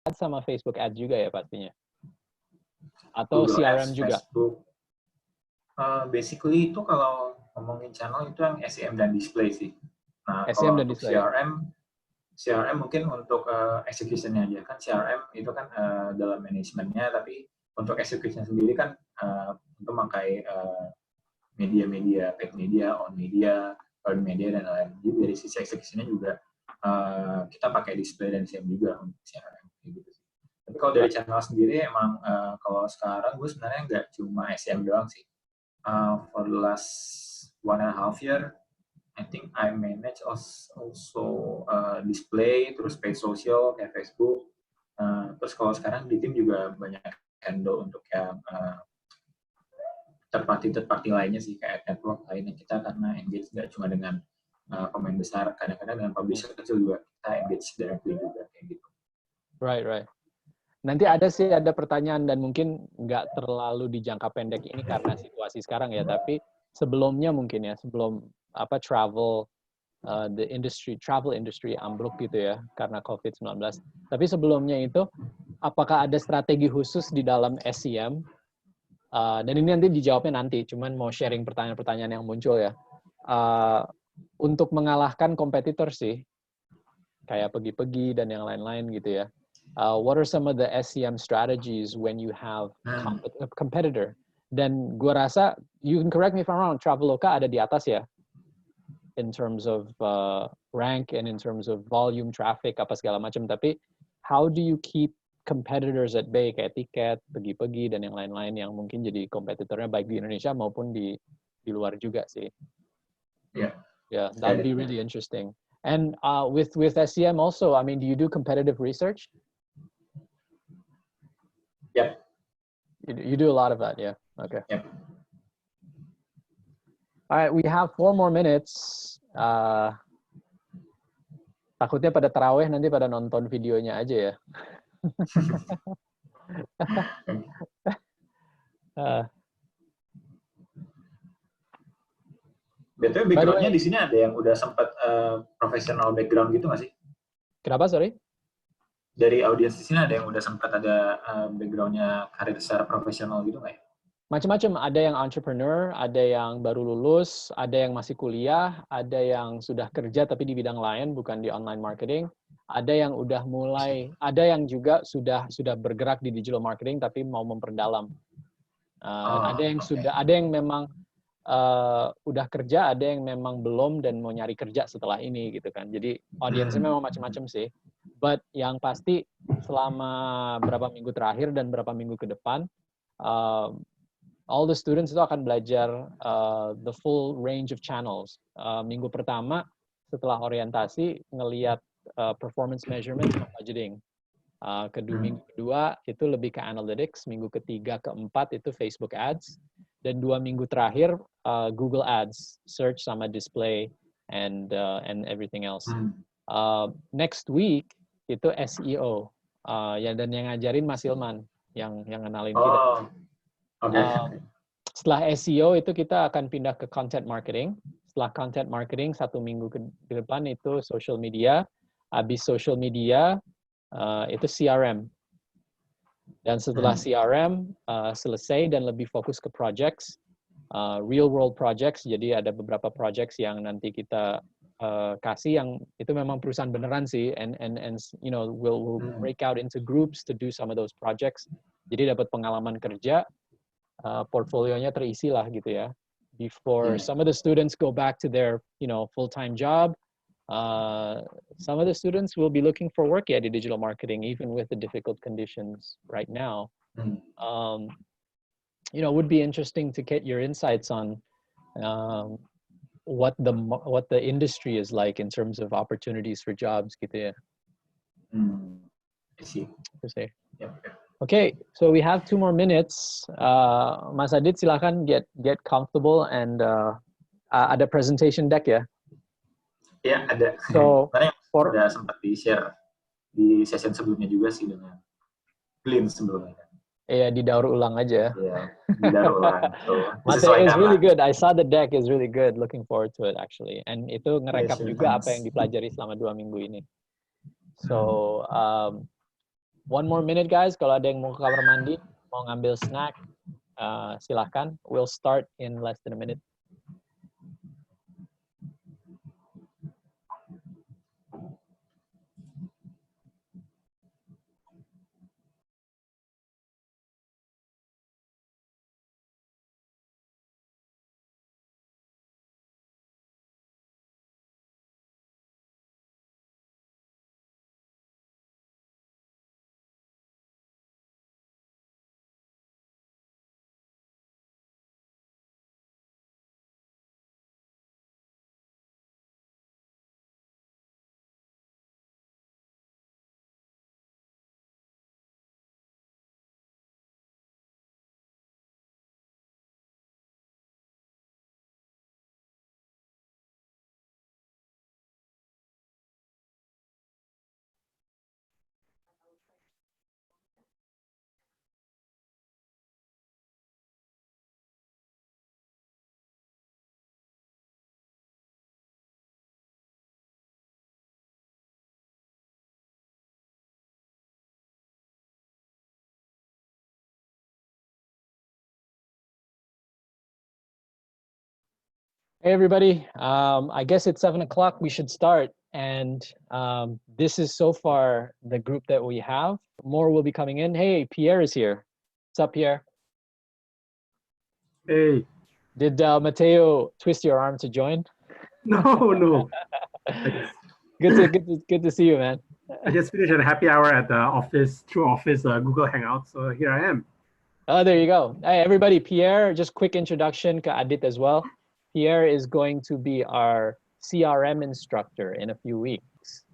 Ads sama Facebook Ads juga ya pastinya? Atau Google CRM Ads, juga? Facebook. Basically itu kalau ngomongin channel itu yang SEM dan display sih. Nah, SEM kalau dan untuk display. CRM mungkin untuk execution-nya aja. Kan CRM itu kan dalam manajemennya, tapi untuk execution sendiri kan untuk memakai media-media, paid media, on media, earned media, dan lain-lain. Jadi dari sisi execution-nya juga kita pakai display dan SEM juga untuk CRM. Gitu sih. Tapi kalau dari channel sendiri emang kalau sekarang gue sebenarnya nggak cuma SEM doang sih. For the last 1.5 year, I think I manage also display, terus paid social kayak Facebook. Terus kalau sekarang di tim juga banyak handle untuk yang third party lainnya sih, kayak network lainnya kita karena engage nggak cuma dengan pemain besar, kadang-kadang dengan publisher kecil juga kita engage directly juga kayak gitu. Right. Nanti ada pertanyaan dan mungkin nggak terlalu di jangka pendek ini karena situasi sekarang ya, tapi sebelumnya mungkin ya, sebelum travel industry ambruk gitu ya karena COVID-19. Tapi sebelumnya itu, apakah ada strategi khusus di dalam SEM? Dan ini nanti dijawabnya nanti, cuman mau sharing pertanyaan-pertanyaan yang muncul ya. Untuk mengalahkan kompetitor sih, kayak pergi-pergi dan yang lain-lain gitu ya. What are some of the SEM strategies when you have a competitor? Dan gua rasa, you can correct me if I'm wrong, Traveloka ada di atas ya, in terms of rank and in terms of volume, traffic, apa segala macam. Tapi how do you keep competitors at bay kayak tiket, pergi-pergi dan yang lain-lain yang mungkin jadi kompetitornya baik di Indonesia maupun di luar juga sih. Yeah, that'd be really interesting. And with SEM also, I mean, do you do competitive research? Yep. You do a lot of that, yeah. Okay. Yep. All right, we have 4 more minutes. Takutnya pada taraweh nanti pada nonton videonya aja ya. BTW background-nya di sini ada yang udah sempat professional background gitu nggak sih? Kenapa, sorry? Dari audiens di sini ada yang udah sempat ada background-nya karir secara profesional gitu nggak ya? Macam-macam, ada yang entrepreneur, ada yang baru lulus, ada yang masih kuliah, ada yang sudah kerja tapi di bidang lain bukan di online marketing, ada yang udah mulai, ada yang juga sudah bergerak di digital marketing tapi mau memperdalam. Dan ada yang memang udah kerja, ada yang memang belum dan mau nyari kerja setelah ini gitu kan. Jadi audiensnya memang macam-macam sih. But yang pasti selama berapa minggu terakhir dan berapa minggu ke depan, all the students itu akan belajar the full range of channels. Minggu pertama setelah orientasi ngelihat performance measurement sama budgeting. Minggu kedua itu lebih ke analytics, minggu ketiga keempat itu Facebook Ads, dan 2 minggu terakhir Google Ads, search sama display and everything else. Next week itu SEO, dan yang ngajarin Mas Ilman yang kenalin kita. Setelah SEO itu kita akan pindah ke content marketing. Setelah content marketing 1 minggu ke depan itu social media. Habis social media itu CRM. Dan setelah CRM selesai dan lebih fokus ke projects, real world projects. Jadi ada beberapa projects yang nanti kita kasih yang itu memang perusahaan beneran sih, and you know we'll break out into groups to do some of those projects. Jadi dapat pengalaman kerja. Portfolionya terisi lah gitu ya. Before some of the students go back to their full-time job, some of the students will be looking for work di digital marketing even with the difficult conditions right now. Would be interesting to get your insights on what the industry is like in terms of opportunities for jobs gitu ya. I see. Okay, so we have 2 more minutes. Mas Adit, silakan get comfortable and ada presentation deck ya? Ya, ada. So, udah sempat di-share di session sebelumnya juga sih dengan Glenn sebelumnya. Iya, didaur ulang aja. Iya, didaur ulang. Materi is really good. I saw the deck is really good. Looking forward to it actually. And itu ngerekap juga apa yang dipelajari selama 2 minggu ini. So, One more minute, guys. Kalau ada yang mau ke kamar mandi, mau ngambil snack, silahkan. We'll start in less than a minute. Hey, everybody. I guess it's 7 o'clock. We should start. And this is so far the group that we have. More will be coming in. Hey, Pierre is here. What's up, Pierre? Hey. Did Matteo twist your arm to join? No. Good to see you, man. I just finished a happy hour at the office, through Office Google Hangouts. So here I am. Oh, there you go. Hey, everybody. Pierre, just quick introduction to Adit as well. Pierre is going to be our CRM instructor in a few weeks.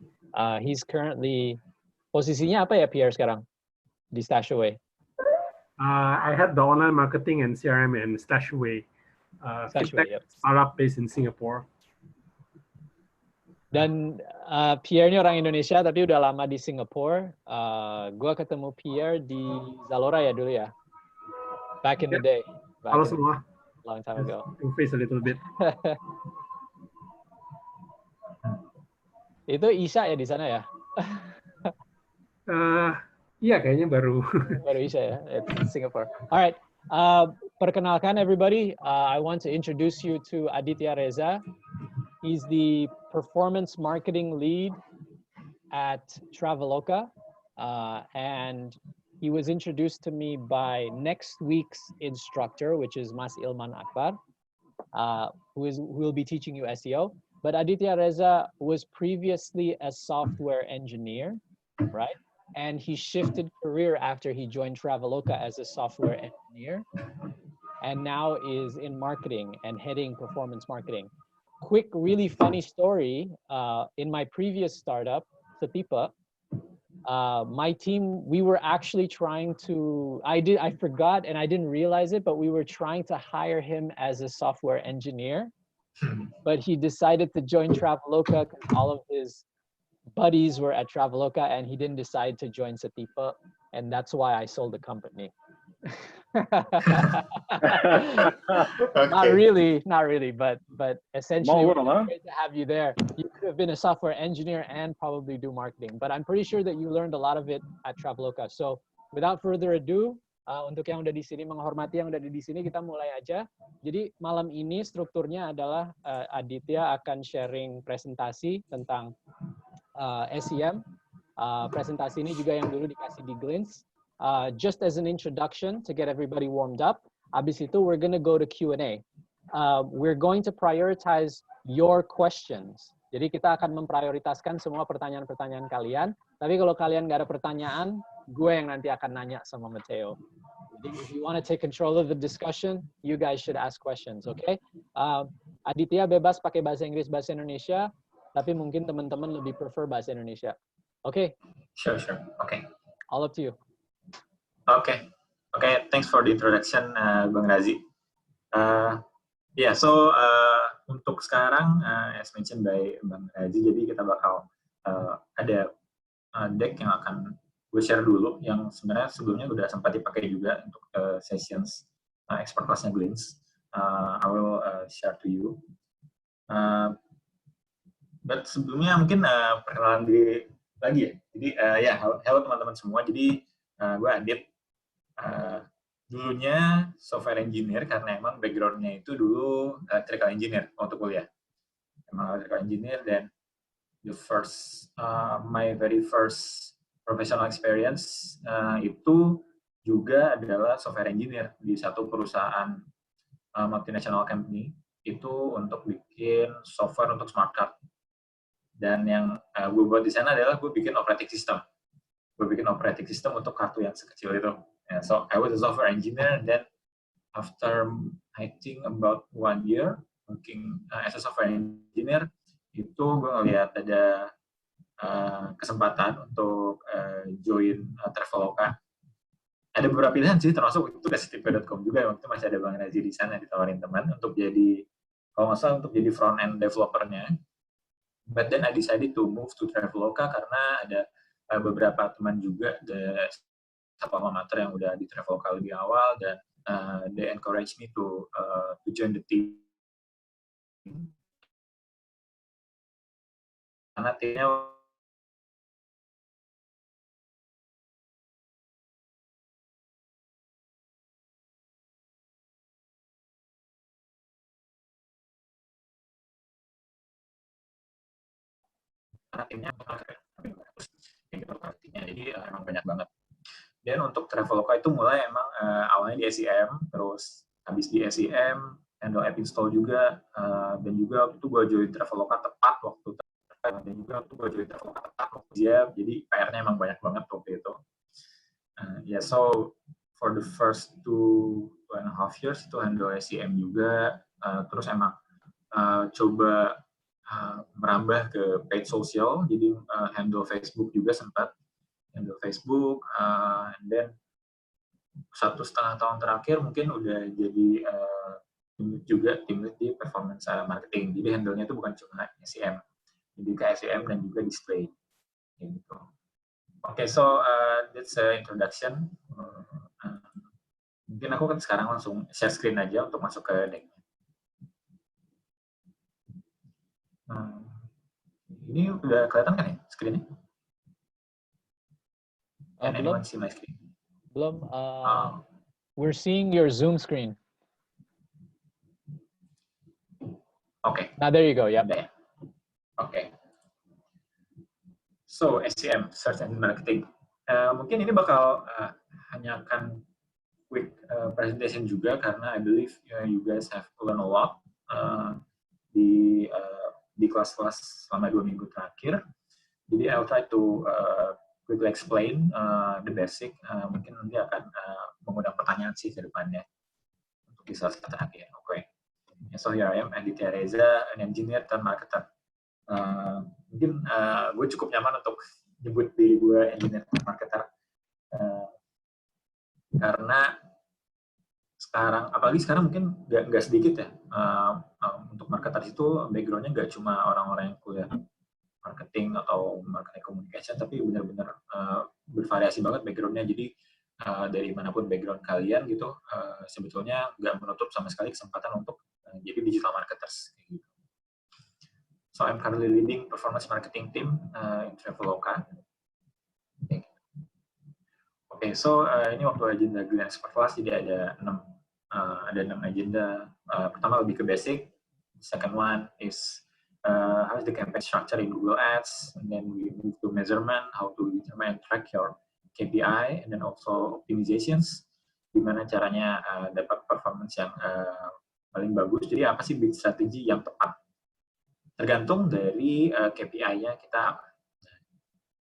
He's currently, posisinya apa ya Pierre sekarang di Stashaway? I had the online marketing and CRM in Stashaway, Stashaway, yep. Startup based in Singapore. Dan Pierre ini orang Indonesia tapi udah lama di Singapore. Gua ketemu Pierre di Zalora ya dulu ya. Back in the day. Halo semua. Long time ago. Face a little bit. Itu Isha ya di sana ya? Iya kayaknya baru. Baru Isha ya, it's Singapore. Alright, perkenalkan everybody. I want to introduce you to Aditya Reza. He's the performance marketing lead at Traveloka, and he was introduced to me by next week's instructor, which is Mas Ilman Akbar, who will be teaching you SEO. But Aditya Reza was previously a software engineer, right? And he shifted career after he joined Traveloka as a software engineer, and now is in marketing and heading performance marketing. Quick, really funny story. In my previous startup, Satipa, my team, we were actually trying to, I forgot and I didn't realize it, but we were trying to hire him as a software engineer, but he decided to join Traveloka because all of his buddies were at Traveloka and he didn't decide to join Satipa, and that's why I sold the company. Okay. Not really, but essentially, Small world, huh? Great to have you there. You could have been a software engineer and probably do marketing, but I'm pretty sure that you learned a lot of it at Traveloka. So without further ado, untuk yang udah di sini, menghormati yang udah di sini, kita mulai aja. Jadi malam ini strukturnya adalah Aditya akan sharing presentasi tentang SEM. Presentasi ini juga yang dulu dikasih di Glints. Just as an introduction to get everybody warmed up. Abis itu, we're going to go to Q&A. We're going to prioritize your questions. Jadi kita akan memprioritaskan semua pertanyaan-pertanyaan kalian. Tapi kalau kalian nggak ada pertanyaan, gue yang nanti akan nanya sama Matteo. Jadi if you want to take control of the discussion, you guys should ask questions, okay? Aditya bebas pakai bahasa Inggris, bahasa Indonesia, tapi mungkin teman-teman lebih prefer bahasa Indonesia. Okay? Sure. Okay. All up to you. Okay. Thanks for the introduction, Bang Razi. Untuk sekarang, as mentioned by Bang Razi, jadi kita bakal ada deck yang akan gue share dulu, yang sebenarnya sebelumnya udah sempat dipakai juga untuk sessions expert class-nya Glints. I will share to you. But sebelumnya mungkin perkenalan diri lagi ya. Jadi ya halo teman-teman semua. Jadi gue Adit. Dulunya software engineer karena emang background-nya itu dulu electrical engineer waktu kuliah. Emang electrical engineer, dan my very first professional experience itu juga adalah software engineer di satu perusahaan multinational company, itu untuk bikin software untuk smart card. Dan yang gue buat di sana adalah gue bikin operating system. Gue bikin operating system untuk kartu yang sekecil itu. Yeah, so I was a software engineer. Then after I think about 1 year working as a software engineer, itu gue ngeliat ada kesempatan untuk join Traveloka. Ada beberapa pilihan sih, termasuk itu Kasitipe.com juga. Waktu itu masih ada Bang Razi di sana, ditawarin teman untuk jadi, kalau nggak salah untuk jadi front end developernya. But then I decided to move to Traveloka karena ada beberapa teman juga alma mater yang udah di Traveloka lebih awal, dan they encourage me to join the team. Karena timnya jadi emang banyak banget. Dan untuk Traveloka itu mulai emang awalnya di SEM, terus habis di SEM, handle app install juga, dan juga waktu itu gue join Traveloka tepat waktu siap, jadi PR-nya emang banyak banget waktu itu. So for the first 2.5 years itu handle SEM juga, terus emang coba merambah ke paid social, jadi handle Facebook juga sempat, handle Facebook, dan 1,5 tahun terakhir mungkin udah jadi tim lead di performance marketing. Jadi handle-nya itu bukan cuma SEM, jadi ke SEM dan juga display. Gitu. Okay, so that's introduction. Mungkin aku kan sekarang langsung share screen aja untuk masuk ke deck-nya. Ini udah kelihatan kan ya screen-nya? Can anyone see my screen? Belum. We're seeing your Zoom screen. Okay. Now there you go. Yeah. Okay. So SEM, search engine marketing. Mungkin ini bakal hanya akan quick presentation juga karena I believe you guys have learned a lot di kelas-kelas selama 2 minggu terakhir. Jadi I'll try to quickly explain the basic. Mungkin nanti akan mengundang pertanyaan sih ke depannya untuk di slide terakhir. Okay. So here I am, Aditya Reza, an engineer dan marketer. Mungkin gue cukup nyaman untuk nyebut diri gue engineer dan marketer karena sekarang, apalagi sekarang mungkin nggak sedikit ya, untuk marketer itu background-nya nggak cuma orang-orang yang kuliah marketing atau marketing communication, tapi benar-benar bervariasi banget background-nya. Jadi dari manapun background kalian gitu, sebetulnya nggak menutup sama sekali kesempatan untuk jadi digital marketers. Gitu. So I'm currently leading performance marketing team in Traveloka. Okay, so ini waktu agenda Green Expert Class, jadi ada 6 agenda. Pertama lebih ke basic. Second one is how is the campaign structure in Google Ads, and then we move to measurement, how to determine and track your KPI, and then also optimizations, gimana caranya dapat performance yang paling bagus. Jadi apa sih big strategy yang tepat? Tergantung dari KPI-nya kita.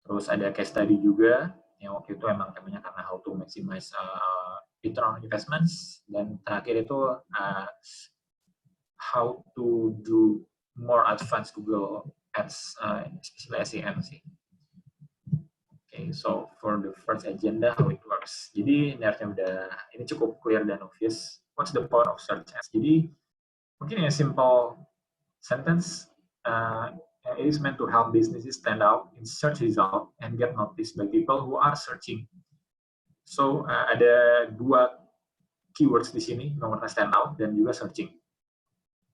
Terus ada case study juga, yang waktu itu emang temanya karena how to maximize return on investments, dan terakhir itu how to do more advanced Google Ads, especially SEM sih. Okay, so for the first agenda, how it works. Jadi ini cukup clear dan obvious. What's the point of search ads? Jadi mungkin in a simple sentence, it is meant to help businesses stand out in search result and get noticed by people who are searching. So ada 2 keywords di sini, nomornya stand out dan juga searching.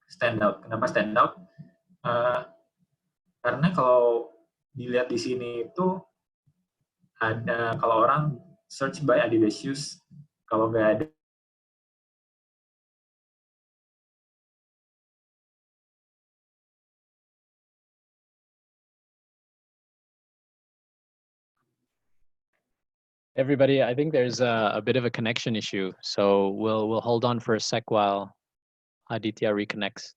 Stand out. Kenapa stand out? Karena kalau dilihat di sini itu ada, kalau orang search by Adidas shoes, kalau nggak ada Everybody, I think there's a bit of a connection issue, so we'll hold on for a sec while Aditya reconnects.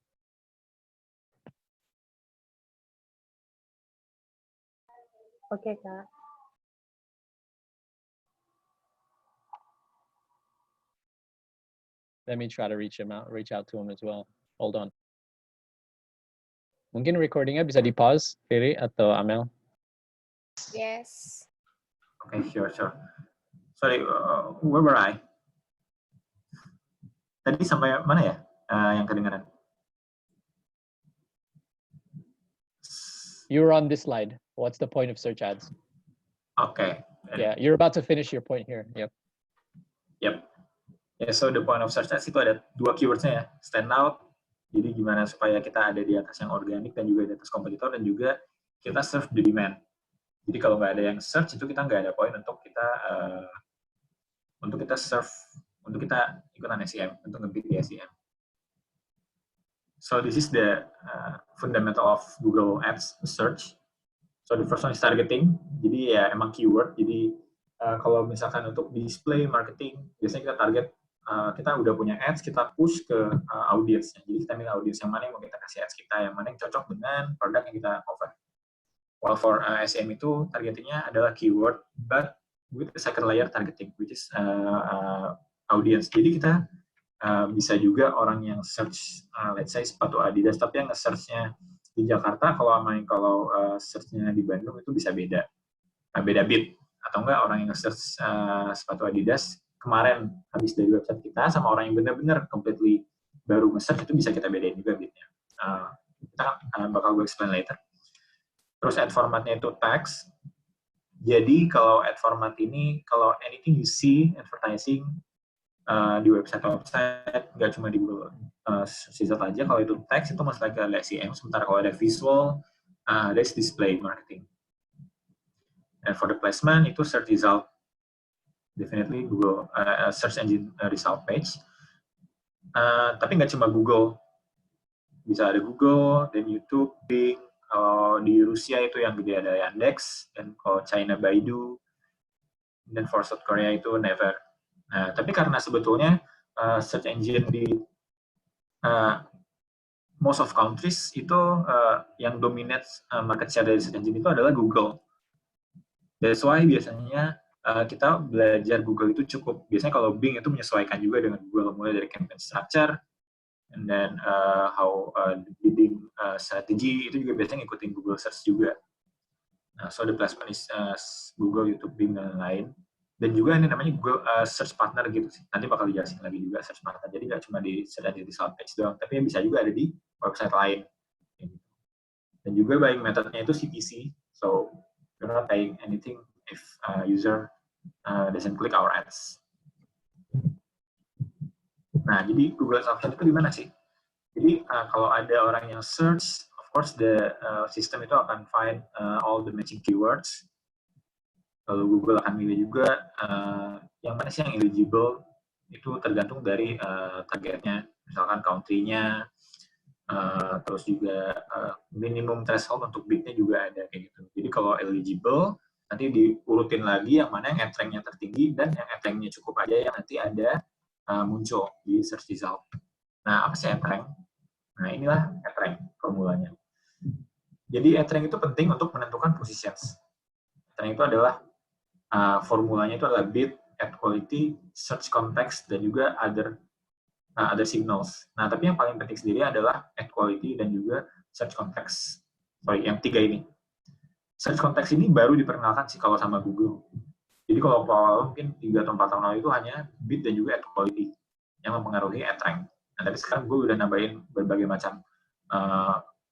Oke, Kak. Let me try to reach out to him as well. Hold on. Mungkin recordingnya bisa di-pause, Firi atau Amel? Yes. Okay, sure. Sorry, where were I? Tadi sampai mana ya yang kedengaran? You were on this slide. What's the point of search ads? Okay. Yeah, you're about to finish your point here. Yep. Yeah, so the point of search ads itu ada 2 keywords-nya ya, stand out. Jadi gimana supaya kita ada di atas yang organik dan juga di atas kompetitor, dan juga kita serve the demand. Jadi kalau nggak ada yang search itu kita nggak ada poin untuk kita serve, untuk kita ikutan SEM, untuk nge-beat di SEM. So this is the fundamental of Google Ads search. So the first one is targeting. Jadi ya emang keyword. Jadi kalau misalkan untuk display marketing, biasanya kita target, kita udah punya ads, kita push ke audiensnya. Jadi kita milih audiens yang mana yang mau kita kasih ads kita, yang mana yang cocok dengan produk yang kita offer. While for SEM itu targetingnya adalah keyword, but with the second layer targeting, which is audience. Jadi kita bisa juga orang yang search, let's say sepatu Adidas, tapi yang nge-search-nya di Jakarta, kalau search-nya di Bandung itu bisa beda beat. Atau enggak orang yang nge-search sepatu Adidas kemarin habis dari website kita, sama orang yang benar-benar completely baru nge-search, itu bisa kita bedain juga beatnya. Kita bakal gue explain later. Terus ad formatnya itu text. Jadi kalau ad format ini, kalau anything you see advertising di website, nggak cuma di Google Search aja, kalau itu text itu masih lagi ada SEM, sementara kalau ada visual, that's display marketing. And for the placement, itu search result. Definitely Google search engine result page. Tapi nggak cuma Google. Bisa ada Google, dan YouTube, Bing. Kalau di Rusia itu yang gede ada Yandex, dan kalau China Baidu, dan for South Korea itu Naver. Nah, tapi karena sebetulnya search engine di most of countries itu yang dominate market share dari search engine itu adalah Google. That's why biasanya kita belajar Google itu cukup. Biasanya kalau Bing itu menyesuaikan juga dengan Google, mulai dari campaign structure, and then how bidding strategy itu juga biasanya ngikutin Google Search juga. Nah, so the placement is Google, YouTube, Bing, dan lain. Dan juga ini namanya Google Search Partner gitu sih. Nanti bakal dijelasin lagi juga Search Partner. Jadi nggak cuma di result page doang, tapi bisa juga ada di website lain. Dan juga buying methodnya itu CPC. So you're not paying anything if user doesn't click our ads. Nah, jadi Google Search itu gimana sih? Jadi kalau ada orang yang search, of course the system itu akan find all the matching keywords. Lalu Google akan milih juga yang mana sih yang eligible, itu tergantung dari targetnya, misalkan country-nya, terus juga minimum threshold untuk bidnya juga ada kayak gitu. Jadi kalau eligible, nanti diurutin lagi yang mana yang ad rank-nya tertinggi, dan yang ad rank-nya cukup aja yang nanti ada muncul di search result. Nah, apa sih ad rank? Nah, inilah ad rank formulanya. Jadi ad rank itu penting untuk menentukan positions. Ad rank itu adalah formulanya itu adalah bid, ad quality, search context, dan juga other signals. Nah, tapi yang paling penting sendiri adalah ad quality dan juga search context. Sorry, yang 3 ini. Search context ini baru diperkenalkan sih kalau sama Google. Jadi kalau awal mungkin 3 atau 4 tahun lalu itu hanya bid dan juga ad quality yang mempengaruhi ad rank. Nah, tapi sekarang Google udah nambahin berbagai macam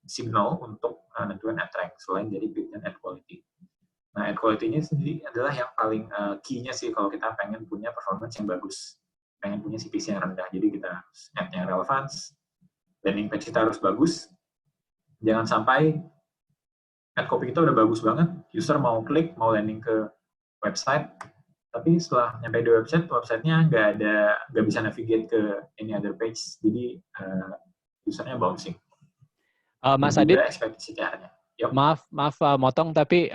signal untuk nentuin ad rank selain dari bid dan ad quality. Nah, ad quality-nya sendiri adalah yang paling key-nya sih kalau kita pengen punya performance yang bagus, pengen punya CPC yang rendah. Jadi kita ad yang relevance, landing page kita harus bagus, jangan sampai ad copy kita udah bagus banget, user mau klik, mau landing ke website, tapi setelah nyampe di website-nya nggak bisa navigate ke any other page, jadi usernya bouncing. Mas Dan Adit, juga ekspektasi CTR-nya. Yep. maaf motong, tapi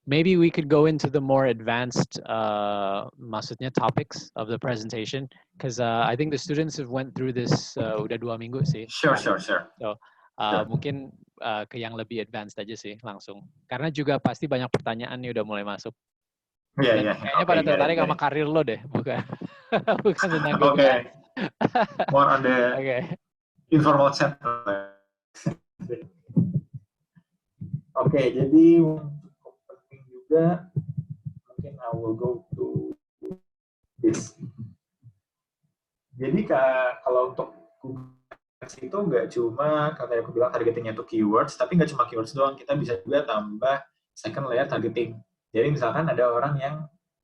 maybe we could go into the more advanced maksudnya topics of the presentation, because I think the students have went through this udah 2 minggu sih. Sure. So Sure. mungkin ke yang lebih advanced aja sih langsung. Karena juga pasti banyak pertanyaan nih udah mulai masuk. Iya. Kayaknya pada tertarik sama karir lo deh, bukan tentang Google. Okay. More on the informal chat. Oke, jadi cukup penting juga, mungkin I will go to this. Jadi kalau untuk Google itu nggak cuma, kata aku bilang targetingnya itu keywords, tapi nggak cuma keywords doang, kita bisa juga tambah second layer targeting. Jadi misalkan ada orang yang,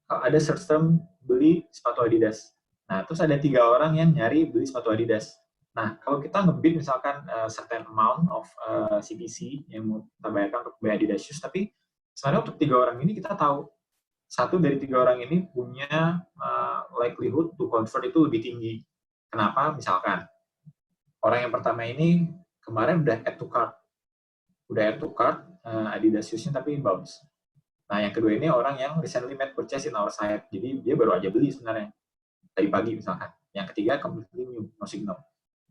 ada search term beli sepatu Adidas. Nah, terus ada 3 orang yang nyari beli sepatu Adidas. Nah, kalau kita ngebid misalkan certain amount of CPC yang mau kita bayarkan untuk beli Adidas shoes, tapi sebenarnya untuk 3 orang ini kita tahu, 1 dari 3 orang ini punya likelihood to convert itu lebih tinggi. Kenapa? Misalkan, orang yang pertama ini kemarin udah add to cart Adidas shoes-nya tapi bounce. Nah, yang kedua ini orang yang recently made purchase in our site, jadi dia baru aja beli sebenarnya, tadi pagi misalkan. Yang ketiga, completely new, no signal.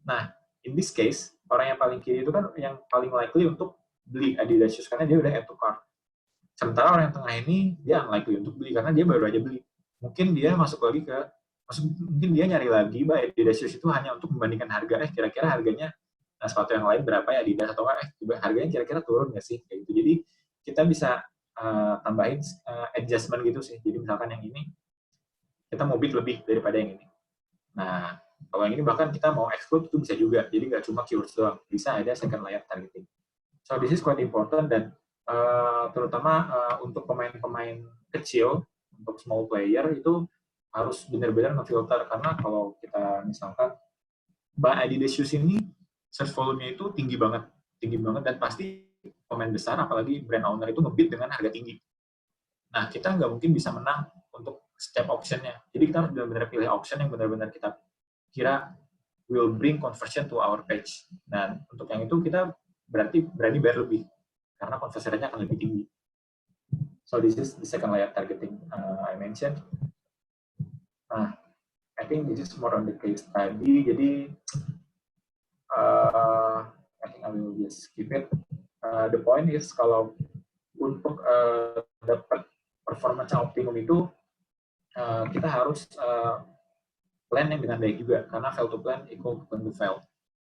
Nah, in this case, orang yang paling kiri itu kan yang paling likely untuk beli Adidas shoes karena dia udah add to cart. Sementara orang yang tengah ini, dia unlikely untuk beli karena dia baru aja beli. Mungkin dia mungkin dia nyari lagi, Adidas shoes itu hanya untuk membandingkan harga, kira-kira harganya sepatu yang lain berapa ya Adidas, atau harganya kira-kira turun nggak sih, kayak gitu. Jadi kita bisa tambahin adjustment gitu sih. Jadi misalkan yang ini kita mau bid lebih daripada yang ini. Nah, kalau yang ini bahkan kita mau exclude itu bisa juga. Jadi nggak cuma keywords doang, bisa ada second layer targeting. So this is quite important, dan terutama untuk pemain-pemain kecil, untuk small player itu harus benar-benar ngefilter, karena kalau kita misalkan Adidas shoes ini search volume-nya itu tinggi banget, dan pasti pemain besar, apalagi brand owner itu ngebid dengan harga tinggi. Nah, kita nggak mungkin bisa menang untuk setiap option-nya. Jadi kita harus benar-benar pilih option yang benar-benar kita kira will bring conversion to our page. Dan untuk yang itu kita berani bayar lebih, karena conversion rate-nya akan lebih tinggi. So this is the second layer targeting I mentioned. I think this is more on the case study. Jadi I think I will just skip it. The point is, kalau untuk dapat performance optimum itu kita harus plan yang dengan baik juga, karena fail to plan equal to plan to fail.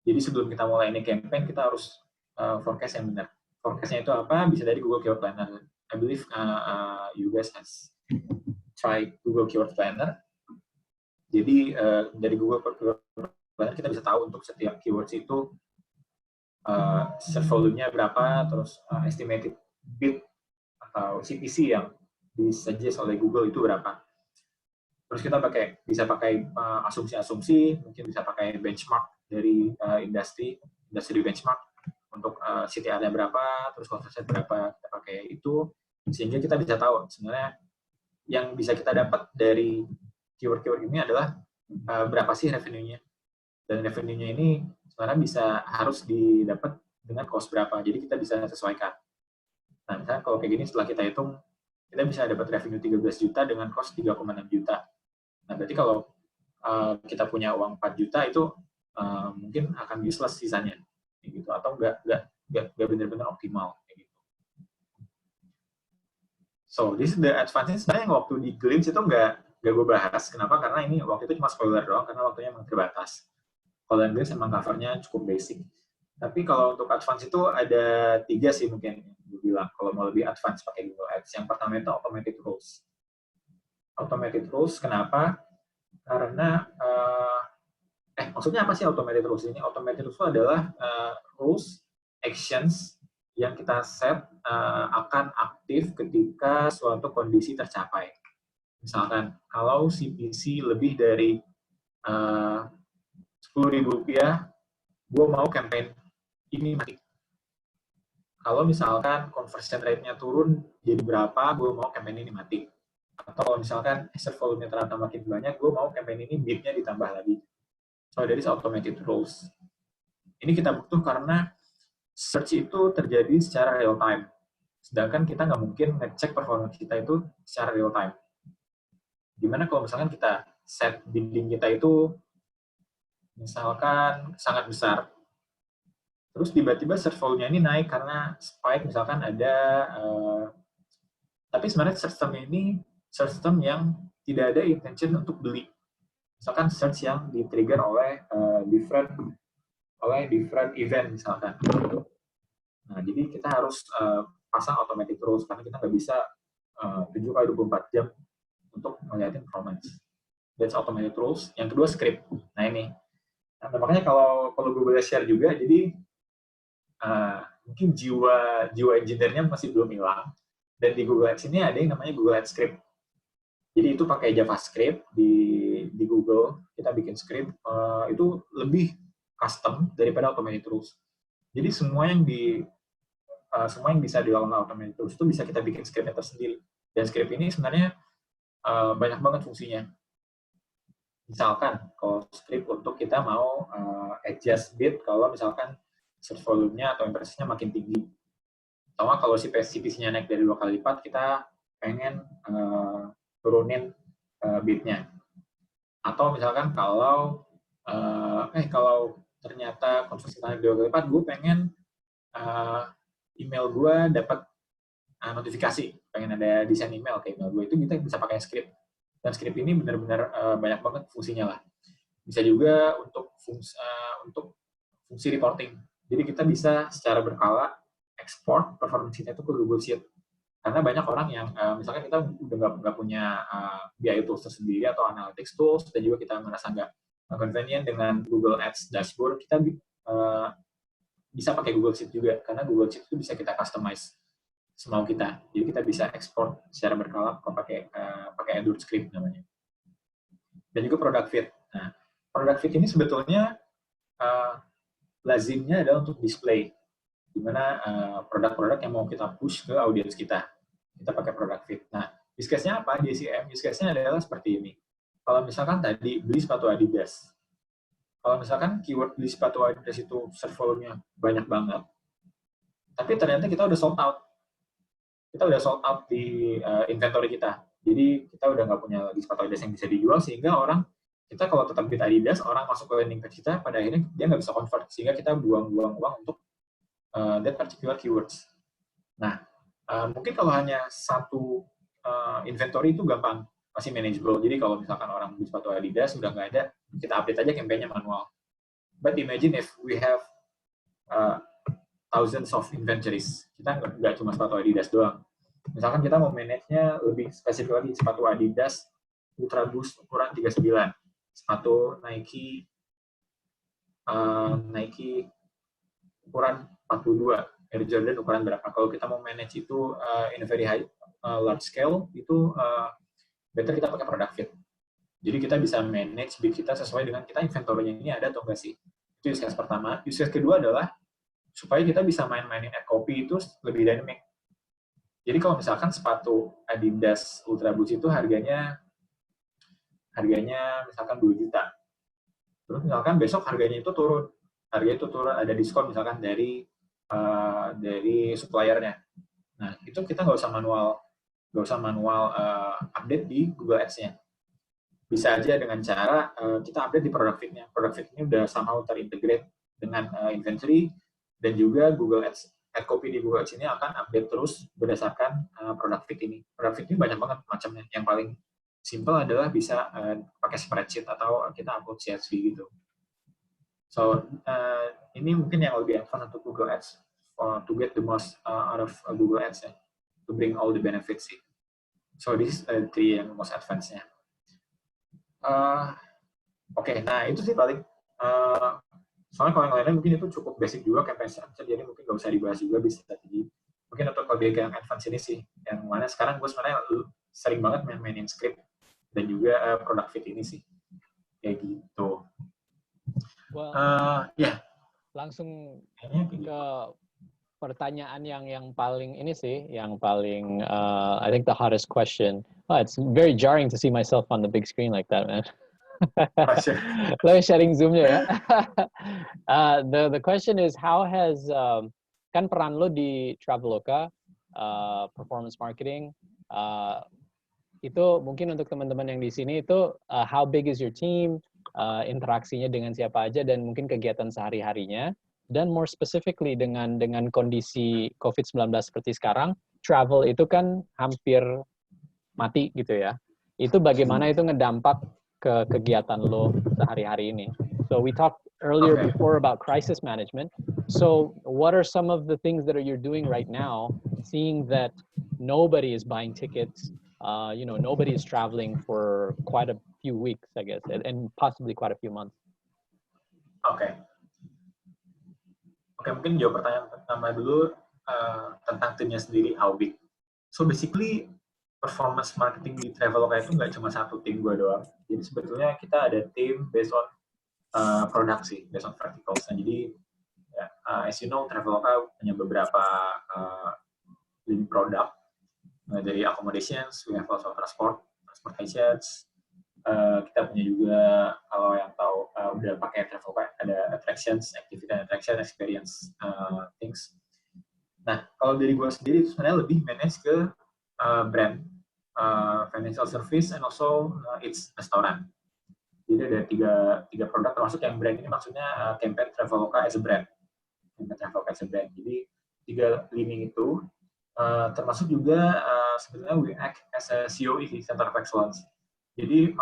Jadi sebelum kita mulai ini campaign, kita harus forecast yang benar. Forecastnya itu apa? Bisa dari Google Keyword Planner. I believe you guys has tried Google Keyword Planner. Jadi dari Google Keyword Planner kita bisa tahu untuk setiap keywords itu search volume-nya berapa, terus estimated bid atau CPC yang disuggest oleh Google itu berapa. Terus kita bisa pakai asumsi-asumsi, mungkin bisa pakai benchmark dari industri benchmark untuk CTR-nya berapa, terus conversion berapa, kita pakai itu, sehingga kita bisa tahu sebenarnya yang bisa kita dapat dari keyword-keyword ini adalah berapa sih revenue-nya. Dan revenue-nya ini sebenarnya harus didapat dengan cost berapa, jadi kita bisa sesuaikan. Nah, misalnya kalau kayak gini, setelah kita hitung, kita bisa dapat revenue 13 juta dengan cost 3,6 juta. Nah, berarti kalau kita punya uang 4 juta itu mungkin akan useless sisanya, gitu, atau nggak benar-benar optimal, gitu. So, this is the advantage. Sebenarnya yang waktu di Glimpse itu nggak gue bahas. Kenapa? Karena ini waktu itu cuma spoiler doang, karena waktunya memang terbatas. Kalau yang Glimpse emang covernya cukup basic. Tapi kalau untuk advance itu ada 3 sih mungkin gue bilang, kalau mau lebih advance pakai Google Ads. Yang pertama itu automated rules. Automated rules, kenapa? Karena maksudnya apa sih automated rules ini? Automated rules itu adalah rules, actions yang kita set akan aktif ketika suatu kondisi tercapai. Misalkan, kalau CPC lebih dari Rp10.000, gue mau campaign ini mati. kalau misalkan conversion rate-nya turun jadi berapa, gue mau campaign ini mati. Atau kalau misalkan search volume ternyata makin banyak, gue mau campaign ini bid-nya ditambah lagi. So, that is automated rules. Ini kita butuh karena search itu terjadi secara real time. Sedangkan kita nggak mungkin ngecek performance kita itu secara real time. Gimana kalau misalkan kita set bidding kita itu misalkan sangat besar, terus tiba-tiba search volume-nya ini naik karena spike misalkan ada, tapi sebenarnya sistem ini sistem yang tidak ada intention untuk beli. Misalkan search yang di-trigger oleh different event misalkan. Nah, jadi kita harus pasang automatic rules karena kita nggak bisa 7x24 jam untuk melihatin performance. That's automated rules. Yang kedua script. Nah ini. Nah, makanya kalau gue boleh share juga, jadi mungkin jiwa engineer-nya masih belum hilang. Dan di Google Ads ini ada yang namanya Google Ads Script. Jadi itu pakai JavaScript di Google, kita bikin script, itu lebih custom daripada automated rules. Jadi semua yang bisa dilakukan automated rules itu bisa kita bikin script-nya tersendiri. Dan script ini sebenarnya banyak banget fungsinya. Misalkan kalau script untuk kita mau adjust bid kalau misalkan search volume-nya atau impresinya makin tinggi. Atau kalau si CPC-nya naik dari 2 kali lipat, kita pengen turunin bid-nya. Atau misalkan kalau ternyata konversi naik 2 kali lipat, gue pengen email gue dapat notifikasi, pengen ada desain email ke email gue, itu kita bisa pakai script. Dan script ini benar-benar banyak banget fungsinya lah. Bisa juga untuk fungsi reporting. Jadi kita bisa secara berkala ekspor performance kita itu ke Google Sheet. Karena banyak orang yang misalkan kita udah nggak punya BI tools tersendiri atau analytics tools, dan juga kita merasa nggak convenient dengan Google Ads dashboard, kita bisa pakai Google Sheet juga, karena Google Sheet itu bisa kita customize semau kita. Jadi kita bisa ekspor secara berkala pakai AdWords script namanya. Dan juga product fit. Nah, product fit ini sebetulnya lazimnya adalah untuk display, di mana produk-produk yang mau kita push ke audiens kita. Kita pakai product fit. Nah, use case-nya apa? Di SEM, use case-nya adalah seperti ini. Kalau misalkan tadi beli sepatu Adidas, kalau misalkan keyword beli sepatu Adidas itu search volume-nya banyak banget, tapi ternyata kita udah sold out. Kita udah sold out di inventory kita. Jadi kita udah nggak punya lagi sepatu Adidas yang bisa dijual, sehingga kita kalau tetap bid Adidas, orang masuk ke landing page kita, pada akhirnya dia nggak bisa convert, sehingga kita buang-buang uang untuk that particular keywords. Nah, mungkin kalau hanya satu inventory itu gampang, masih manageable. Jadi kalau misalkan orang beli sepatu Adidas udah nggak ada, kita update aja campaign-nya manual. But imagine if we have thousands of inventories. Kita nggak cuma sepatu Adidas doang. Misalkan kita mau manage-nya lebih spesifik lagi, sepatu Adidas Ultra Boost ukuran 39, sepatu Nike ukuran 42, Air Jordan ukuran berapa. Kalau kita mau manage itu in a very high large scale, itu better kita pakai product fit. Jadi kita bisa manage bid kita sesuai dengan kita inventory-nya ini ada atau enggak sih. Itu use case pertama. Use case kedua adalah supaya kita bisa main-mainin ad copy itu lebih dynamic. Jadi kalau misalkan sepatu Adidas Ultra Boost itu harganya misalkan 2 juta. Terus misalkan besok harganya itu turun. Harganya itu turun, ada diskon misalkan dari supplier-nya. Nah, itu kita nggak usah manual update di Google Ads-nya. Bisa aja dengan cara kita update di product fit-nya. Product fit ini udah somehow terintegrate dengan inventory, dan juga Google Ads, ad copy di Google Ads ini akan update terus berdasarkan product fit ini. Product fit ini banyak banget macamnya. Yang paling simple adalah bisa pakai spreadsheet atau kita upload CSV gitu. So, ini mungkin yang lebih advance untuk Google Ads, to get the most out of Google Ads, to bring all the benefits. So, this is the yang most advance-nya. Oke, nah itu sih paling. Soalnya kalau yang lainnya mungkin itu cukup basic juga campaign structure, jadi mungkin nggak usah dibahas juga, bisa strategi. Mungkin untuk lebih yang advance ini sih, yang mana sekarang gue sebenarnya sering banget mainin script dan juga product fit ini sih, kayak gitu. Well, Ya. langsung Kayaknya ke pertanyaan yang paling ini sih, yang paling I think the hottest question. Oh, it's very jarring to see myself on the big screen like that, man. Lo sharing Zoom-nya ya. The question is how has kan peran lo di Traveloka performance marketing itu mungkin untuk teman-teman yang di sini itu how big is your team, interaksinya dengan siapa aja dan mungkin kegiatan sehari-harinya. Dan more specifically dengan kondisi COVID-19 seperti sekarang, travel itu kan hampir mati gitu ya. Itu bagaimana itu ngedampak ke kegiatan lo sehari-hari ini. So we talked earlier before about crisis management. So what are some of the things that you're doing right now, seeing that nobody is buying tickets, nobody is traveling for quite a few weeks, I guess, and possibly quite a few months. Oke, mungkin jawab pertanyaan pertama dulu tentang timnya sendiri, how big. So basically, performance marketing di Traveloka itu nggak cuma satu tim gue doang. Jadi sebetulnya kita ada tim based on product sih, based on verticals. Nah, jadi as you know, Traveloka punya beberapa leading product. Dari accommodations, we have also transportations. Kita punya juga, kalau yang tahu udah pakai Traveloka, ada attractions, activity and attraction, experience things. Nah, kalau dari gue sendiri itu sebenarnya lebih manage ke brand, financial service, and also its restaurant. Jadi ada tiga produk, termasuk yang brand ini maksudnya campaign Traveloka as a brand. Campaign Traveloka as a brand. Jadi 3 lini itu, termasuk juga sebetulnya we act as a COE, Center of Excellence. Jadi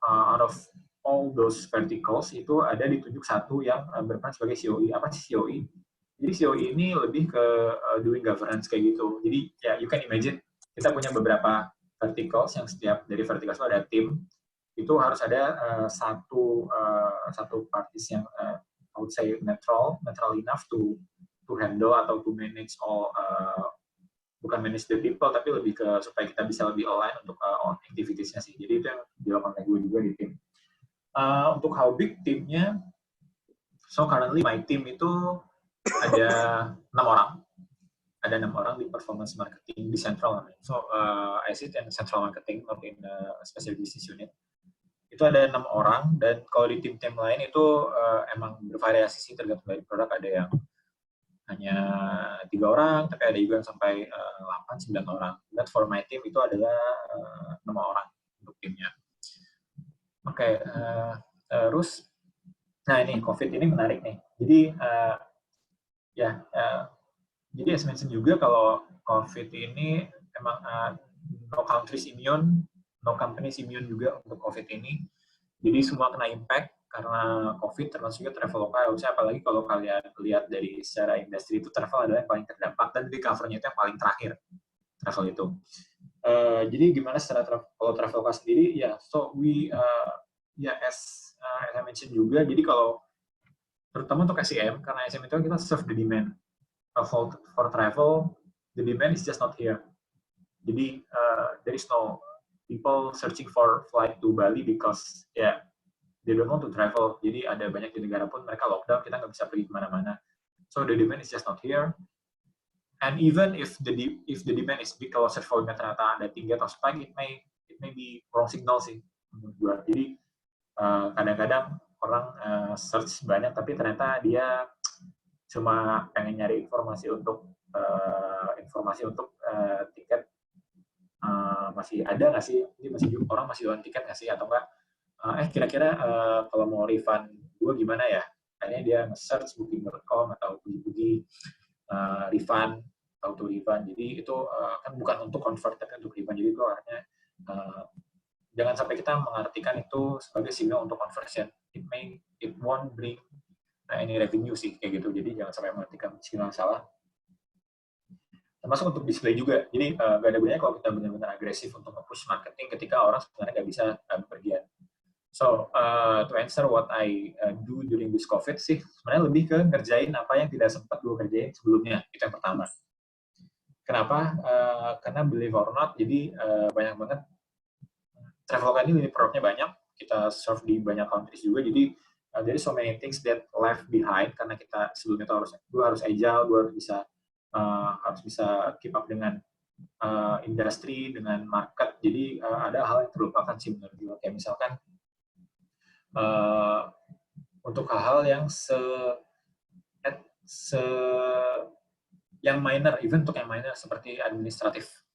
out of all those verticals itu ada ditunjuk satu yang berperan sebagai COE. Apa sih COE? Jadi COE ini lebih ke doing governance kayak gitu. Jadi ya you can imagine kita punya beberapa verticals yang setiap dari verticals itu ada tim. Itu harus ada satu parties yang I would say neutral enough to handle atau to manage all bukan manage the people, tapi lebih ke supaya kita bisa lebih align untuk activities-nya sih. Jadi itu yang dilakukan oleh gue juga di tim. Untuk how big timnya, so currently my team itu ada 6 orang. Ada 6 orang di performance marketing di central. So I sit in central marketing, not in special business unit. Itu ada 6 orang, dan kalau di tim-tim lain itu emang bervariasi sih, tergantung dari produk. Ada yang hanya 3 orang, tapi ada juga yang sampai 8-9 orang. But for my team itu adalah 6 orang untuk timnya. Oke, terus, nah ini COVID ini menarik nih. Jadi jadi as mentioned juga kalau COVID ini emang no countries immune, no companies immune juga untuk COVID ini. Jadi semua kena impact karena COVID, termasuk juga Traveloka. Harusnya apalagi kalau kalian lihat dari secara industri itu travel adalah yang paling terdampak, dan recovery-nya itu yang paling terakhir, travel itu. Jadi gimana secara kalau Traveloka sendiri, ya so we as I mentioned juga, jadi kalau terutama untuk SEM, karena SEM itu kita serve the demand. For travel, the demand is just not here. Jadi there is no people searching for flight to Bali because they don't want to travel. Jadi ada banyak di negara pun mereka lockdown, kita nggak bisa pergi kemana-mana. So the demand is just not here. And even if the demand is big, kalau search volume ternyata ada tinggi atau spike, it may be wrong signal sih menurut gue. Jadi kadang-kadang orang search banyak, tapi ternyata dia cuma pengen nyari informasi untuk tiket masih ada nggak sih? Ini orang masih jualan tiket nggak sih, atau enggak? Kira-kira kalau mau refund gue gimana ya? Akhirnya dia nge-search booking.com atau pergi refund, auto refund. Jadi itu kan bukan untuk convert, tapi untuk refund. Jadi itu artinya jangan sampai kita mengartikan itu sebagai signal untuk conversion. It won't bring any revenue sih kayak gitu. Jadi jangan sampai mengartikan signal salah. Termasuk untuk display juga. Jadi nggak ada gunanya kalau kita benar-benar agresif untuk nge-push marketing ketika orang sebenarnya nggak bisa bepergian. So, to answer what I do during this COVID sih, sebenarnya lebih ke ngerjain apa yang tidak sempat gue kerjain sebelumnya. Itu yang pertama. Kenapa? Karena believe or not, jadi banyak banget. Traveloka ini produknya banyak, kita serve di banyak countries juga, jadi There is so many things that left behind karena kita sebelumnya tuh gue harus agile, gue harus bisa keep up dengan industri, dengan market. Jadi ada hal yang terlupakan sih menurut gue. Kayak misalkan untuk hal-hal yang yang minor, even untuk yang minor seperti administratif,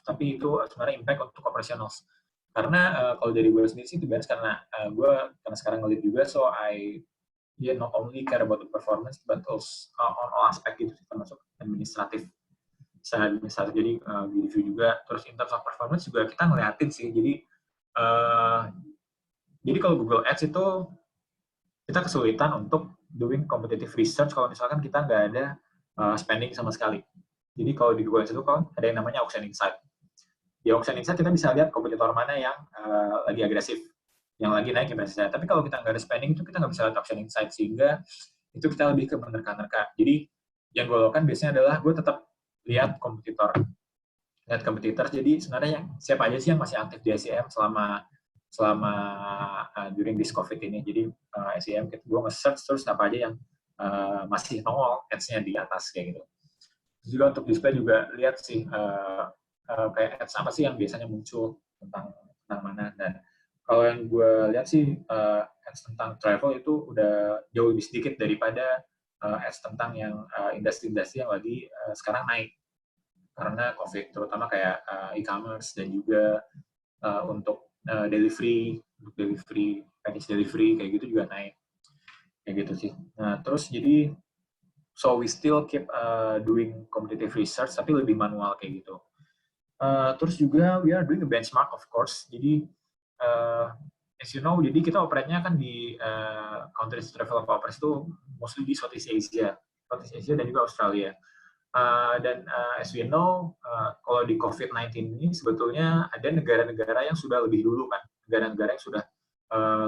tapi itu sebenarnya impact untuk operasional. Karena kalau dari gue sendiri sih itu beres karena karena sekarang nge-lead juga, so I not only care about the performance but also on all aspect gitu, termasuk administratif. Jadi di review juga. Terus in terms of performance juga kita ngeliatin sih. Jadi kalau Google Ads itu kita kesulitan untuk doing competitive research kalau misalkan kita nggak ada spending sama sekali. Jadi kalau di Google Ads itu kan ada yang namanya Auction Insight. Di Auction Insight kita bisa lihat kompetitor mana yang lagi agresif, yang lagi naik investasinya. Tapi kalau kita nggak ada spending itu kita nggak bisa lihat Auction Insight, sehingga itu kita lebih ke menerka-nerka. Jadi yang gue lakukan biasanya adalah gue tetap lihat kompetitor. Jadi sebenarnya siapa aja sih yang masih aktif di SEM selama during this COVID ini. Jadi SEM gue nge-search terus apa aja yang masih nongol ads-nya di atas kayak gitu. Terus juga untuk display juga lihat sih kayak ads apa sih yang biasanya muncul tentang mana. Dan kalau yang gue lihat sih ads tentang travel itu udah jauh lebih sedikit daripada ads tentang yang industri-industri yang lagi sekarang naik karena COVID, terutama kayak e-commerce dan juga untuk delivery, package delivery kayak gitu juga naik kayak gitu sih. Nah terus jadi so we still keep doing competitive research tapi lebih manual kayak gitu. Terus juga we are doing a benchmark of course. Jadi as you know, jadi kita operate-nya kan di countries travel operators itu mostly di Southeast Asia dan juga Australia. Dan as we know, kalau di COVID-19 ini sebetulnya ada negara-negara yang sudah lebih dulu kan, negara-negara yang sudah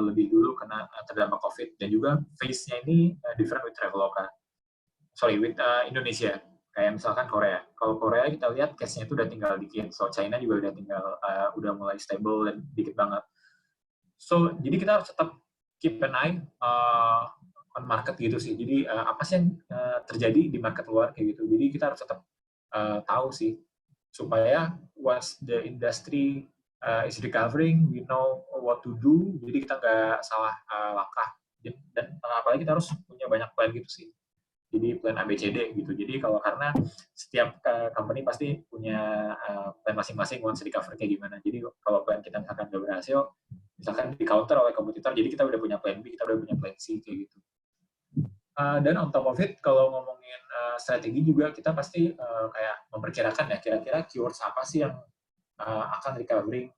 lebih dulu kena terdampak COVID, dan juga phase-nya ini different with Traveloka. With Indonesia. Kayak misalkan Korea. Kalau Korea kita lihat case-nya itu udah tinggal dikit, so China juga udah tinggal udah mulai stable dan dikit banget. So jadi kita harus tetap keep an eye on market gitu sih. Jadi apa sih yang terjadi di market luar kayak gitu. Jadi kita harus tetap tahu sih supaya once the industry is recovering, we know what to do. Jadi kita nggak salah langkah. Dan apalagi kita harus punya banyak plan gitu sih. Jadi plan ABCD gitu. Jadi karena setiap company pasti punya plan masing-masing once recover kayak gimana. Jadi kalau plan kita misalkan nggak berhasil, misalkan di counter oleh kompetitor, jadi kita udah punya plan B, kita udah punya plan C kayak gitu. Dan on top of it, kalau ngomongin strategi juga kita pasti kayak memperkirakan ya kira-kira keywords apa sih yang akan recovering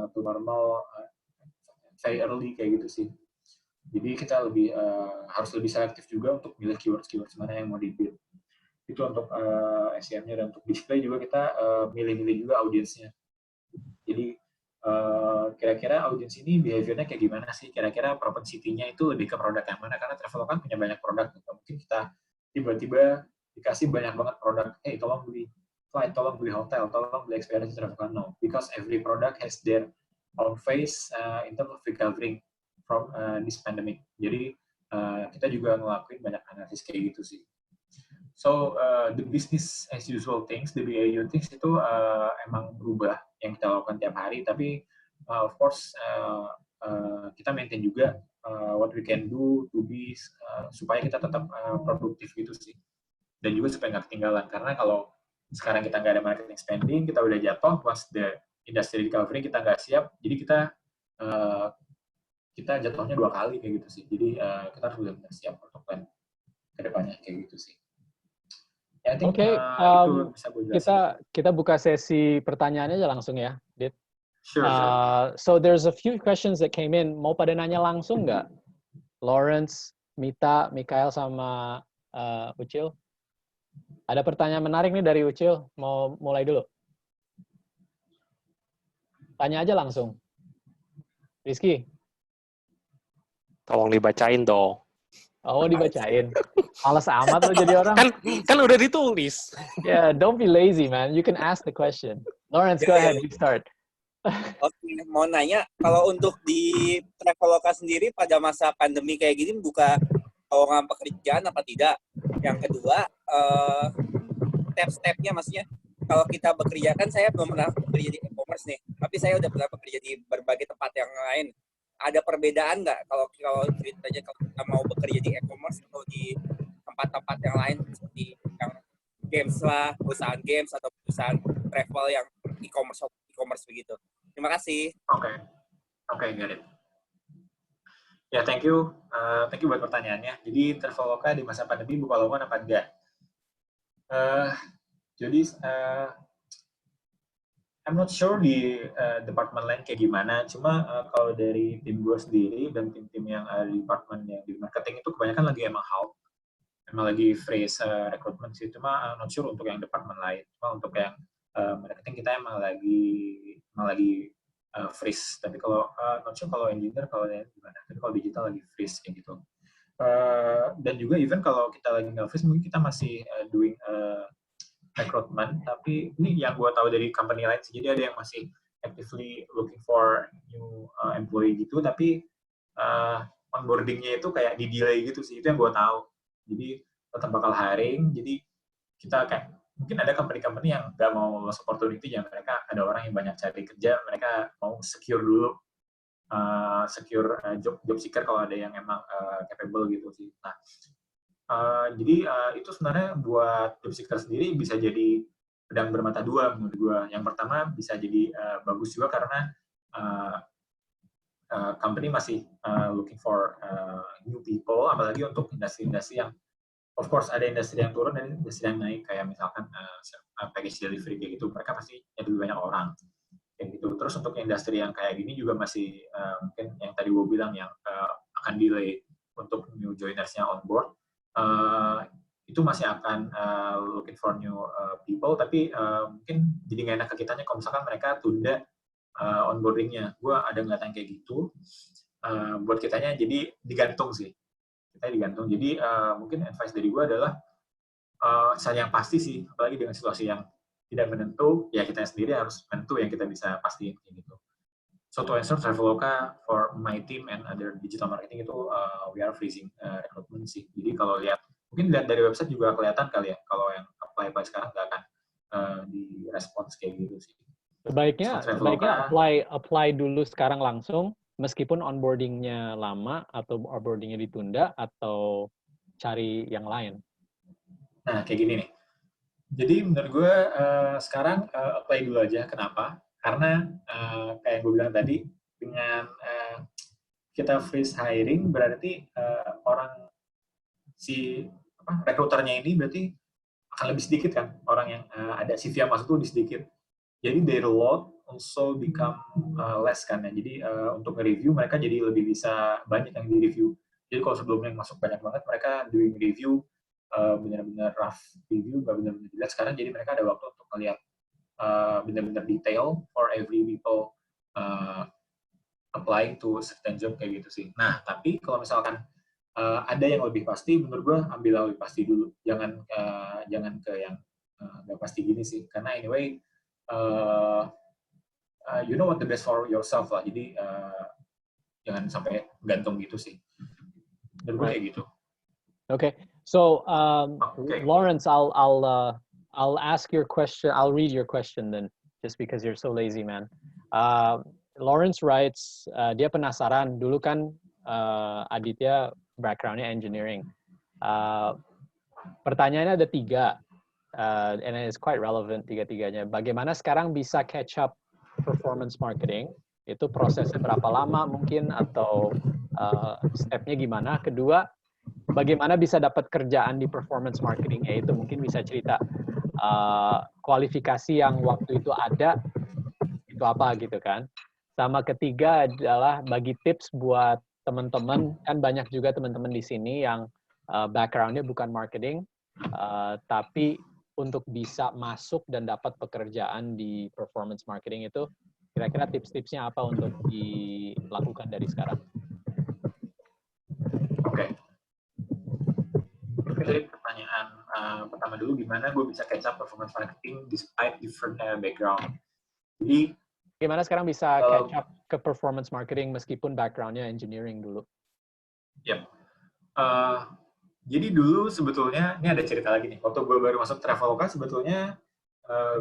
to normal very early kayak gitu sih. Jadi kita harus lebih selektif juga untuk milih keywords mana yang mau di-build. Itu untuk SEM-nya, dan untuk display juga kita milih-milih juga audiensnya. Jadi kira-kira audiens ini behavior-nya kayak gimana sih? Kira-kira propensity-nya itu lebih ke produk yang mana? Karena Traveloka kan punya banyak produk. Mungkin kita tiba-tiba dikasih banyak banget produk. Tolong beli flight, tolong beli hotel, tolong beli experience Traveloka. No, because every product has their own phase in terms of recovering from this pandemic. Jadi kita juga ngelakuin banyak analisis kayak gitu sih. So the business as usual things, the BAU things itu emang berubah yang kita lakukan tiap hari. Tapi of course kita maintain juga what we can do to be supaya kita tetap produktif gitu sih. Dan juga supaya nggak ketinggalan. Karena kalau sekarang kita nggak ada marketing spending, kita udah jatuh, once the industry recovery kita nggak siap, jadi kita jatuhnya 2 kali kayak gitu sih. Jadi kita harus benar-benar siap untuk plan ke depannya kayak gitu sih. Oke, kita buka sesi pertanyaannya aja langsung ya, Dit. Sure. So there's a few questions that came in. Mau pada nanya langsung nggak? Lawrence, Mita, Mikael, sama Ucil. Ada pertanyaan menarik nih dari Ucil. Mau mulai dulu? Tanya aja langsung. Rizky. Tolong dibacain dong. Oh, dibacain. Males amat lo jadi orang. Kan udah ditulis. Yeah, don't be lazy, man. You can ask the question. Lawrence, go ahead. You start. Oke, mau nanya, kalau untuk di Traveloka sendiri pada masa pandemi kayak gini buka lowongan pekerjaan apa tidak? Yang kedua, step-stepnya maksudnya, kalau kita bekerja kan saya belum pernah bekerja di e-commerce nih, tapi saya udah pernah bekerja di berbagai tempat yang lain. Ada perbedaan nggak kalau ceritanya kalau kita mau bekerja di e-commerce atau di tempat-tempat yang lain seperti yang games lah, perusahaan games atau perusahaan travel yang e-commerce begitu. Terima kasih. Oke, got it. Ya, thank you buat pertanyaannya. Jadi Traveloka di masa pandemi buka lowongan apa enggak? Jadi I'm not sure di departemen lain kayak gimana. Cuma kalau dari tim gue sendiri dan tim-tim yang ada di departemen yang di marketing itu kebanyakan lagi emang lagi freeze rekrutmen sih. Cuma not sure untuk yang departemen lain. Cuma untuk yang marketing kita emang lagi freeze. Tapi kalau not sure kalau engineer kalau gimana. Tapi kalau digital lagi freeze kayak gitu. Dan juga even kalau kita lagi nggak freeze mungkin kita masih doing recruitment, tapi ini yang gue tahu dari company lain sih, jadi ada yang masih actively looking for new employee gitu, tapi onboardingnya itu kayak di delay gitu sih, itu yang gue tahu. Jadi tetap bakal hiring, jadi kita kayak mungkin ada company-company yang nggak mau loss opportunity, ya mereka ada orang yang banyak cari kerja, mereka mau secure dulu, job seeker kalau ada yang emang capable gitu sih. Nah, jadi itu sebenarnya buat job seeker sendiri bisa jadi pedang bermata dua menurut gue. Yang pertama bisa jadi bagus juga karena company masih looking for new people, apalagi untuk industri-industri yang of course ada industri yang turun dan industri yang naik, kayak misalkan package delivery kayak gitu, mereka pasti lebih banyak orang kayak gitu. Terus untuk industri yang kayak gini juga masih mungkin yang tadi gue bilang yang akan delay untuk new joiners-nya on board. Itu masih akan looking for new people, tapi mungkin jadi nggak enak ke kitanya kalau misalkan mereka tunda onboarding-nya. Gue ada ngeliatan kayak gitu. Buat kitanya jadi digantung sih. Kita digantung. Jadi mungkin advice dari gue adalah yang pasti sih, apalagi dengan situasi yang tidak menentu, ya kita sendiri harus menentu yang kita bisa pastiin kayak gitu. So to answer Traveloka, for my team and other digital marketing itu we are freezing recruitment sih. Jadi kalau lihat, mungkin dari website juga kelihatan kali ya, kalau yang apply sekarang nggak akan di respons kayak gitu sih. Sebaiknya apply dulu sekarang langsung, meskipun onboarding-nya lama atau onboarding-nya ditunda, atau cari yang lain. Nah, kayak gini nih. Jadi menurut gue sekarang apply dulu aja. Kenapa? Karena kayak gue bilang tadi, dengan kita freeze hiring berarti orang rekruternya ini berarti akan lebih sedikit kan orang yang ada CV yang masuk tuh lebih sedikit. Jadi their load also become less kan ya. Jadi untuk nge-review mereka jadi lebih bisa banyak yang di-review. Jadi kalau sebelumnya yang masuk banyak banget, mereka doing review benar-benar rough review, nggak benar-benar jelas. Sekarang jadi mereka ada waktu untuk melihat benar-benar detail for every people applying to certain job kayak gitu sih. Nah, tapi kalau misalkan ada yang lebih pasti, menurut gue ambil yang lebih pasti dulu. Jangan ke yang nggak pasti gini sih. Karena anyway, you know what the best for yourself lah. Jadi jangan sampai gantung gitu sih. Menurut gue kayak gitu. Okay. So Lawrence, I'll ask your question. I'll read your question then, just because you're so lazy, man. Lawrence writes, dia penasaran. Dulu kan Aditya background-nya engineering. Pertanyaannya ada 3, and it's quite relevant tiga-tiganya. Bagaimana sekarang bisa catch up performance marketing? Itu prosesnya berapa lama mungkin, atau step-nya gimana? Kedua, bagaimana bisa dapat kerjaan di performance marketing? Itu mungkin bisa cerita kualifikasi yang waktu itu ada, itu apa gitu kan. Sama ketiga adalah bagi tips buat teman-teman, kan banyak juga teman-teman di sini yang background-nya bukan marketing, tapi untuk bisa masuk dan dapat pekerjaan di performance marketing itu, kira-kira tips-tipsnya apa untuk dilakukan dari sekarang? Oke. Jadi pertanyaan pertama dulu, gimana gue bisa catch up performance marketing despite different background. Jadi Gimana sekarang bisa Kalau- catch up ke performance marketing meskipun background-nya engineering dulu? Yep. Jadi dulu sebetulnya, ini ada cerita lagi nih, waktu gue baru masuk Traveloka sebetulnya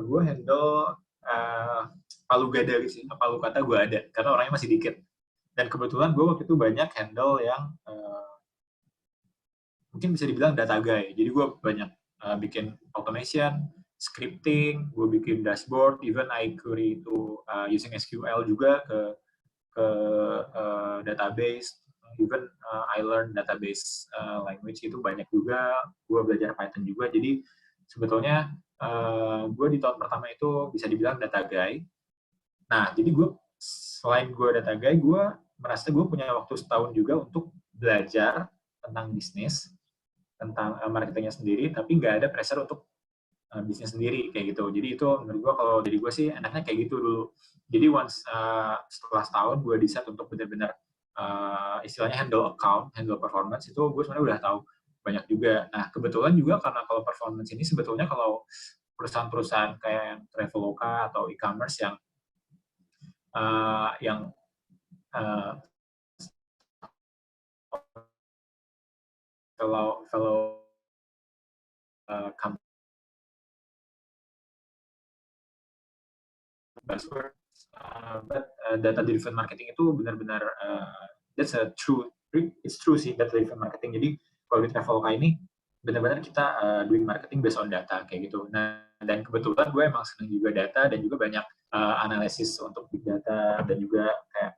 gue handle palu gada gitu sih, palu kata gue ada, karena orangnya masih dikit. Dan kebetulan gue waktu itu banyak handle yang mungkin bisa dibilang data guy. Jadi gue banyak bikin automation, scripting, gue bikin dashboard, even I query itu using SQL juga ke database, even I learn database language itu banyak juga, gue belajar Python juga. Jadi sebetulnya gue di tahun pertama itu bisa dibilang data guy. Nah, jadi gue selain gue data guy, gue merasa gue punya waktu setahun juga untuk belajar tentang bisnis, tentang marketingnya sendiri, tapi nggak ada pressure untuk bisnis sendiri kayak gitu. Jadi itu menurut gue kalau dari gue sih enaknya kayak gitu dulu. Jadi once setelah setahun gue decide untuk benar-benar istilahnya handle account, handle performance, itu gue sebenarnya udah tahu banyak juga. Nah kebetulan juga karena kalau performance ini sebetulnya kalau perusahaan-perusahaan kayak yang Traveloka atau e-commerce yang fellow company buzzwords, but data-driven marketing itu benar-benar that's a true, it's true sih data-driven marketing. Jadi kalau di Traveloka ini benar-benar kita doing marketing based on data kayak gitu. Nah dan kebetulan gue emang senang juga data dan juga banyak analisis untuk big data dan juga kayak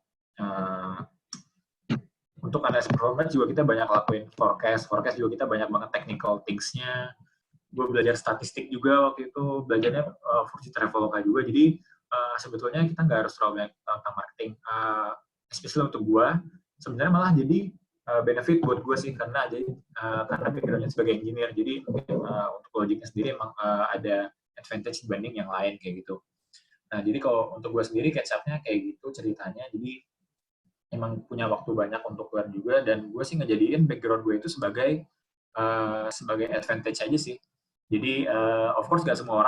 untuk analisis performance juga kita banyak lakuin forecast juga kita banyak banget technical things-nya. Gue belajar statistik juga waktu itu, belajarnya fungsi Traveloka juga. Jadi sebetulnya kita nggak harus terlalu banyak tentang marketing, especially untuk gue. Sebenarnya malah jadi benefit buat gue sih karena backgroundnya sebagai engineer. Jadi mungkin untuk logiknya sendiri emang ada advantage dibanding yang lain kayak gitu. Nah jadi kalau untuk gue sendiri catch up-nya kayak gitu ceritanya. Jadi emang punya waktu banyak untuk learn juga dan gue sih ngejadiin background gue itu sebagai advantage aja sih. Jadi of course gak semua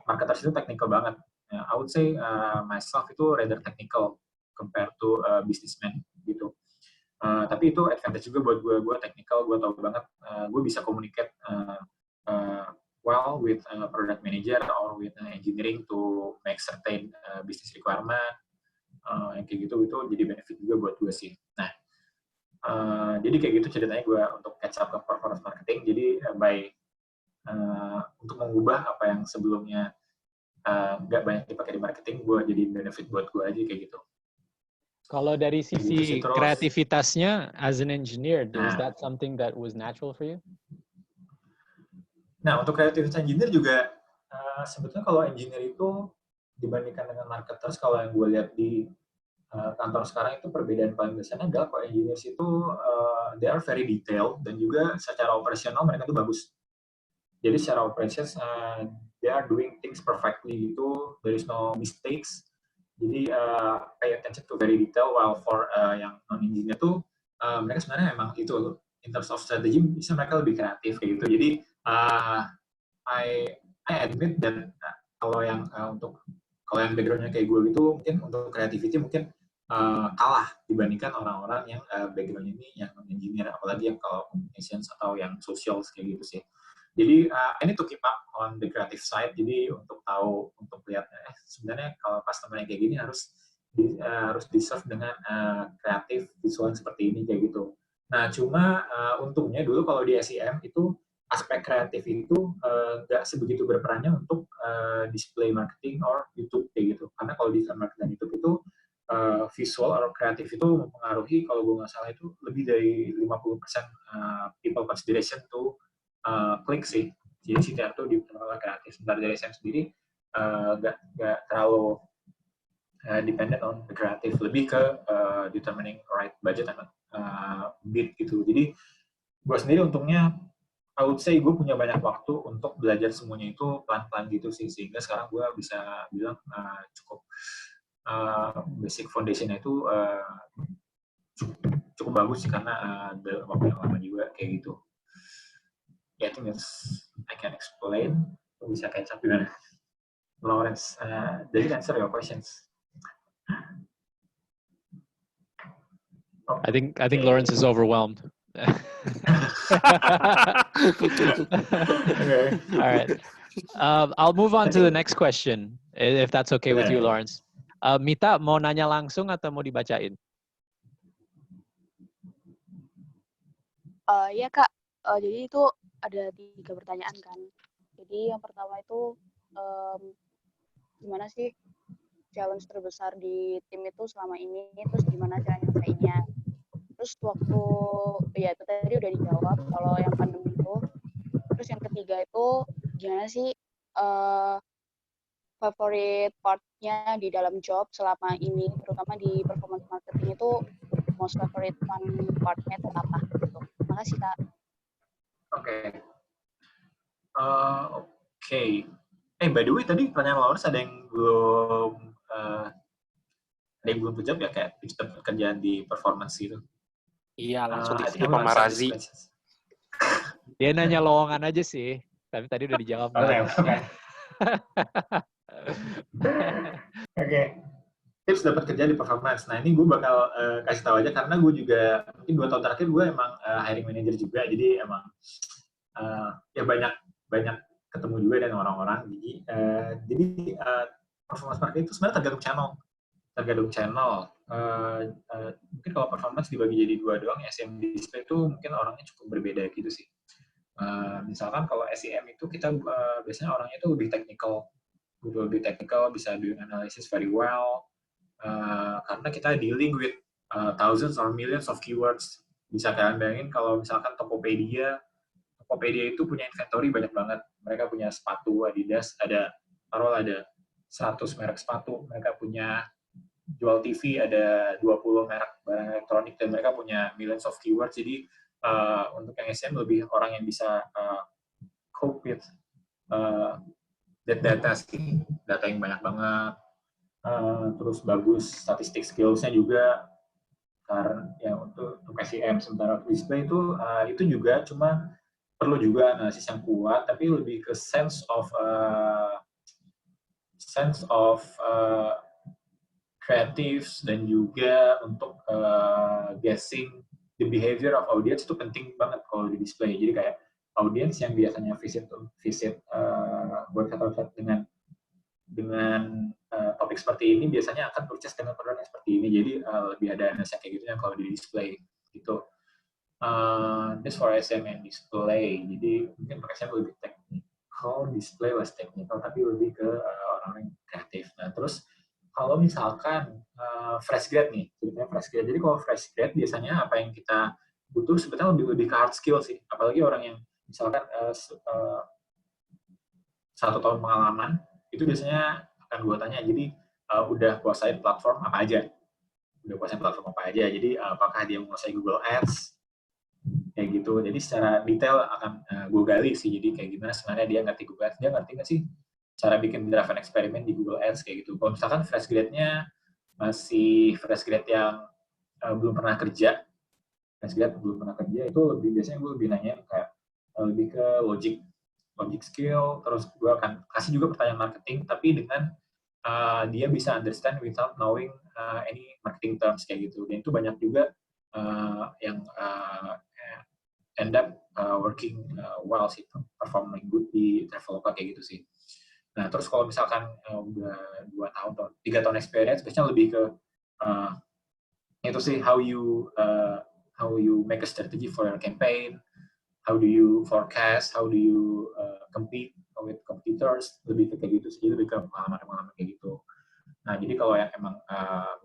marketers itu technical banget. I would say myself itu rather technical compared to businessman gitu. Tapi itu advantage juga buat gue technical, gue tahu banget, gue bisa communicate well with product manager or with engineering to make certain business requirement. Yang kayak gitu itu jadi benefit juga buat gue sih. Nah, jadi kayak gitu ceritanya gue untuk catch up ke performance marketing. Jadi untuk mengubah apa yang sebelumnya nggak banyak dipakai di marketing, gue jadi benefit buat gue aja kayak gitu. Kalau dari sisi gitu sih, terus, kreativitasnya, as an engineer, is that something that was natural for you? Nah, untuk kreativitas engineer juga sebetulnya kalau engineer itu dibandingkan dengan marketers, kalau yang gue lihat di kantor sekarang itu perbedaan paling besarnya adalah kalau engineers itu they are very detailed dan juga secara operasional mereka itu bagus. Jadi secara operations they are doing things perfectly, itu there is no mistakes. Jadi pay attention to very detail, while for yang non engineer tuh mereka sebenarnya memang itu in terms of strategy bisa mereka lebih kreatif kayak gitu. Jadi I admit that kalau yang backgroundnya kayak gue gitu mungkin untuk creativity mungkin kalah dibandingkan orang-orang yang background ini yang engineer, apalagi yang kalau communications atau yang social kayak gitu sih. Jadi I need to keep up on the creative side. Jadi untuk lihat sebenarnya kalau customer kayak gini harus di-serve dengan kreatif visual seperti ini kayak gitu. Nah cuma untungnya dulu kalau di SEM itu aspek kreatif itu nggak sebegitu berperannya untuk display marketing or YouTube kayak gitu. Karena kalau di marketing YouTube itu visual atau kreatif itu mempengaruhi, kalau gue nggak salah itu lebih dari 50% people consideration to klik sih. Jadi si itu diperoleh kreatif. Sebentar dari saya sendiri nggak terlalu dependent on the kreatif, lebih ke determining right budget and bid gitu. Jadi gue sendiri untungnya I would say gue punya banyak waktu untuk belajar semuanya itu pelan-pelan gitu sih, sehingga sekarang gue bisa bilang cukup basic foundation-nya itu cukup bagus sih karena dalam waktu yang lama juga kayak gitu. I think I can explain. Bisa catch up gimana? Lawrence, did it answer your questions? I think Okay. Lawrence is overwhelmed. Okay. All right. I'll move on to the next question, if that's okay with you, Okay. Lawrence. Mita, mau nanya langsung atau mau dibacain? Iya Kak, jadi itu ada 3 pertanyaan kan. Jadi yang pertama itu gimana sih challenge terbesar di tim itu selama ini, terus gimana cara nyelesainnya. Terus waktu, ya itu tadi udah dijawab kalau yang pandemi itu. Terus yang ketiga itu gimana sih favorit part-nya di dalam job selama ini, terutama di performance marketing itu most favorite fun part-nya itu apa gitu. Makasih Kak. Oke. Oke. By the way, tadi pertanyaan Lawrence ada yang belum terjawab ya, kayak tips pekerjaan di performance gitu. Iya, langsung I think di I'm gonna Mama answer these Razi. questions. Dia nanya lowongan aja sih, tapi tadi udah dijawab. Oke. Oke. Tips dapat kerja di performance. Nah, ini gue bakal kasih tahu aja karena gue juga mungkin 2 tahun terakhir gue emang hiring manager juga, jadi emang ya banyak ketemu juga dengan orang-orang. Jadi performance marketing itu sebenarnya tergantung channel. Mungkin kalau performance dibagi jadi 2 doang, SEM display itu mungkin orangnya cukup berbeda gitu sih. Misalkan kalau SEM itu kita biasanya orangnya itu lebih technical, bisa doing analysis very well, karena kita dealing with thousands or millions of keywords. Bisa kalian bayangin kalau misalkan Tokopedia itu punya inventory banyak banget. Mereka punya sepatu Adidas, ada 100 merek sepatu. Mereka punya jual TV, ada 20 merek barang elektronik, dan mereka punya millions of keywords. Jadi untuk yang SEM lebih orang yang bisa cope with data sih, data yang banyak banget, terus bagus statistik skills-nya juga. Karena ya untuk SEM, sementara display itu juga cuma perlu juga analisis yang kuat, tapi lebih ke sense of creatives, dan juga untuk guessing the behavior of audience itu penting banget kalau di display. Jadi kayak audience yang biasanya visit website dengan topik seperti ini biasanya akan purchase dengan produk yang seperti ini. Jadi lebih ada analisis kayak gitu yang kalau di display gitu. This for SM and display. Jadi mungkin mereka lebih technical, display less technical, tapi lebih ke orang yang kreatif. Nah, terus kalau misalkan fresh grad nih, ceritanya fresh grad. Jadi kalau fresh grad biasanya apa yang kita butuh sebetulnya lebih ke hard skill sih. Apalagi orang yang misalkan 1 tahun pengalaman, itu biasanya akan gue tanya, jadi udah kuasain platform apa aja? Jadi apakah dia menguasai Google Ads? Kayak gitu. Jadi secara detail akan gue gali sih. Jadi kayak gimana sebenarnya dia ngerti Google Ads, dia ngerti nggak sih cara bikin draft and eksperimen di Google Ads kayak gitu. Kalau misalkan fresh grade-nya masih fresh grade yang belum pernah kerja, itu biasanya gue lebih nanya kayak lebih ke logic skill, terus gue akan kasih juga pertanyaan marketing, tapi dengan dia bisa understand without knowing any marketing terms kayak gitu. Dan itu banyak juga yang end up working well sih, performing good di Traveloka kayak gitu sih. Nah, terus kalau misalkan udah 2 tahun atau 3 tahun experience, biasanya lebih ke itu sih, how you make a strategy for your campaign, how do you forecast, how do you compete with competitors, lebih ke kayak gitu sih, lebih ke pengalaman kayak gitu. Nah, jadi kalau yang emang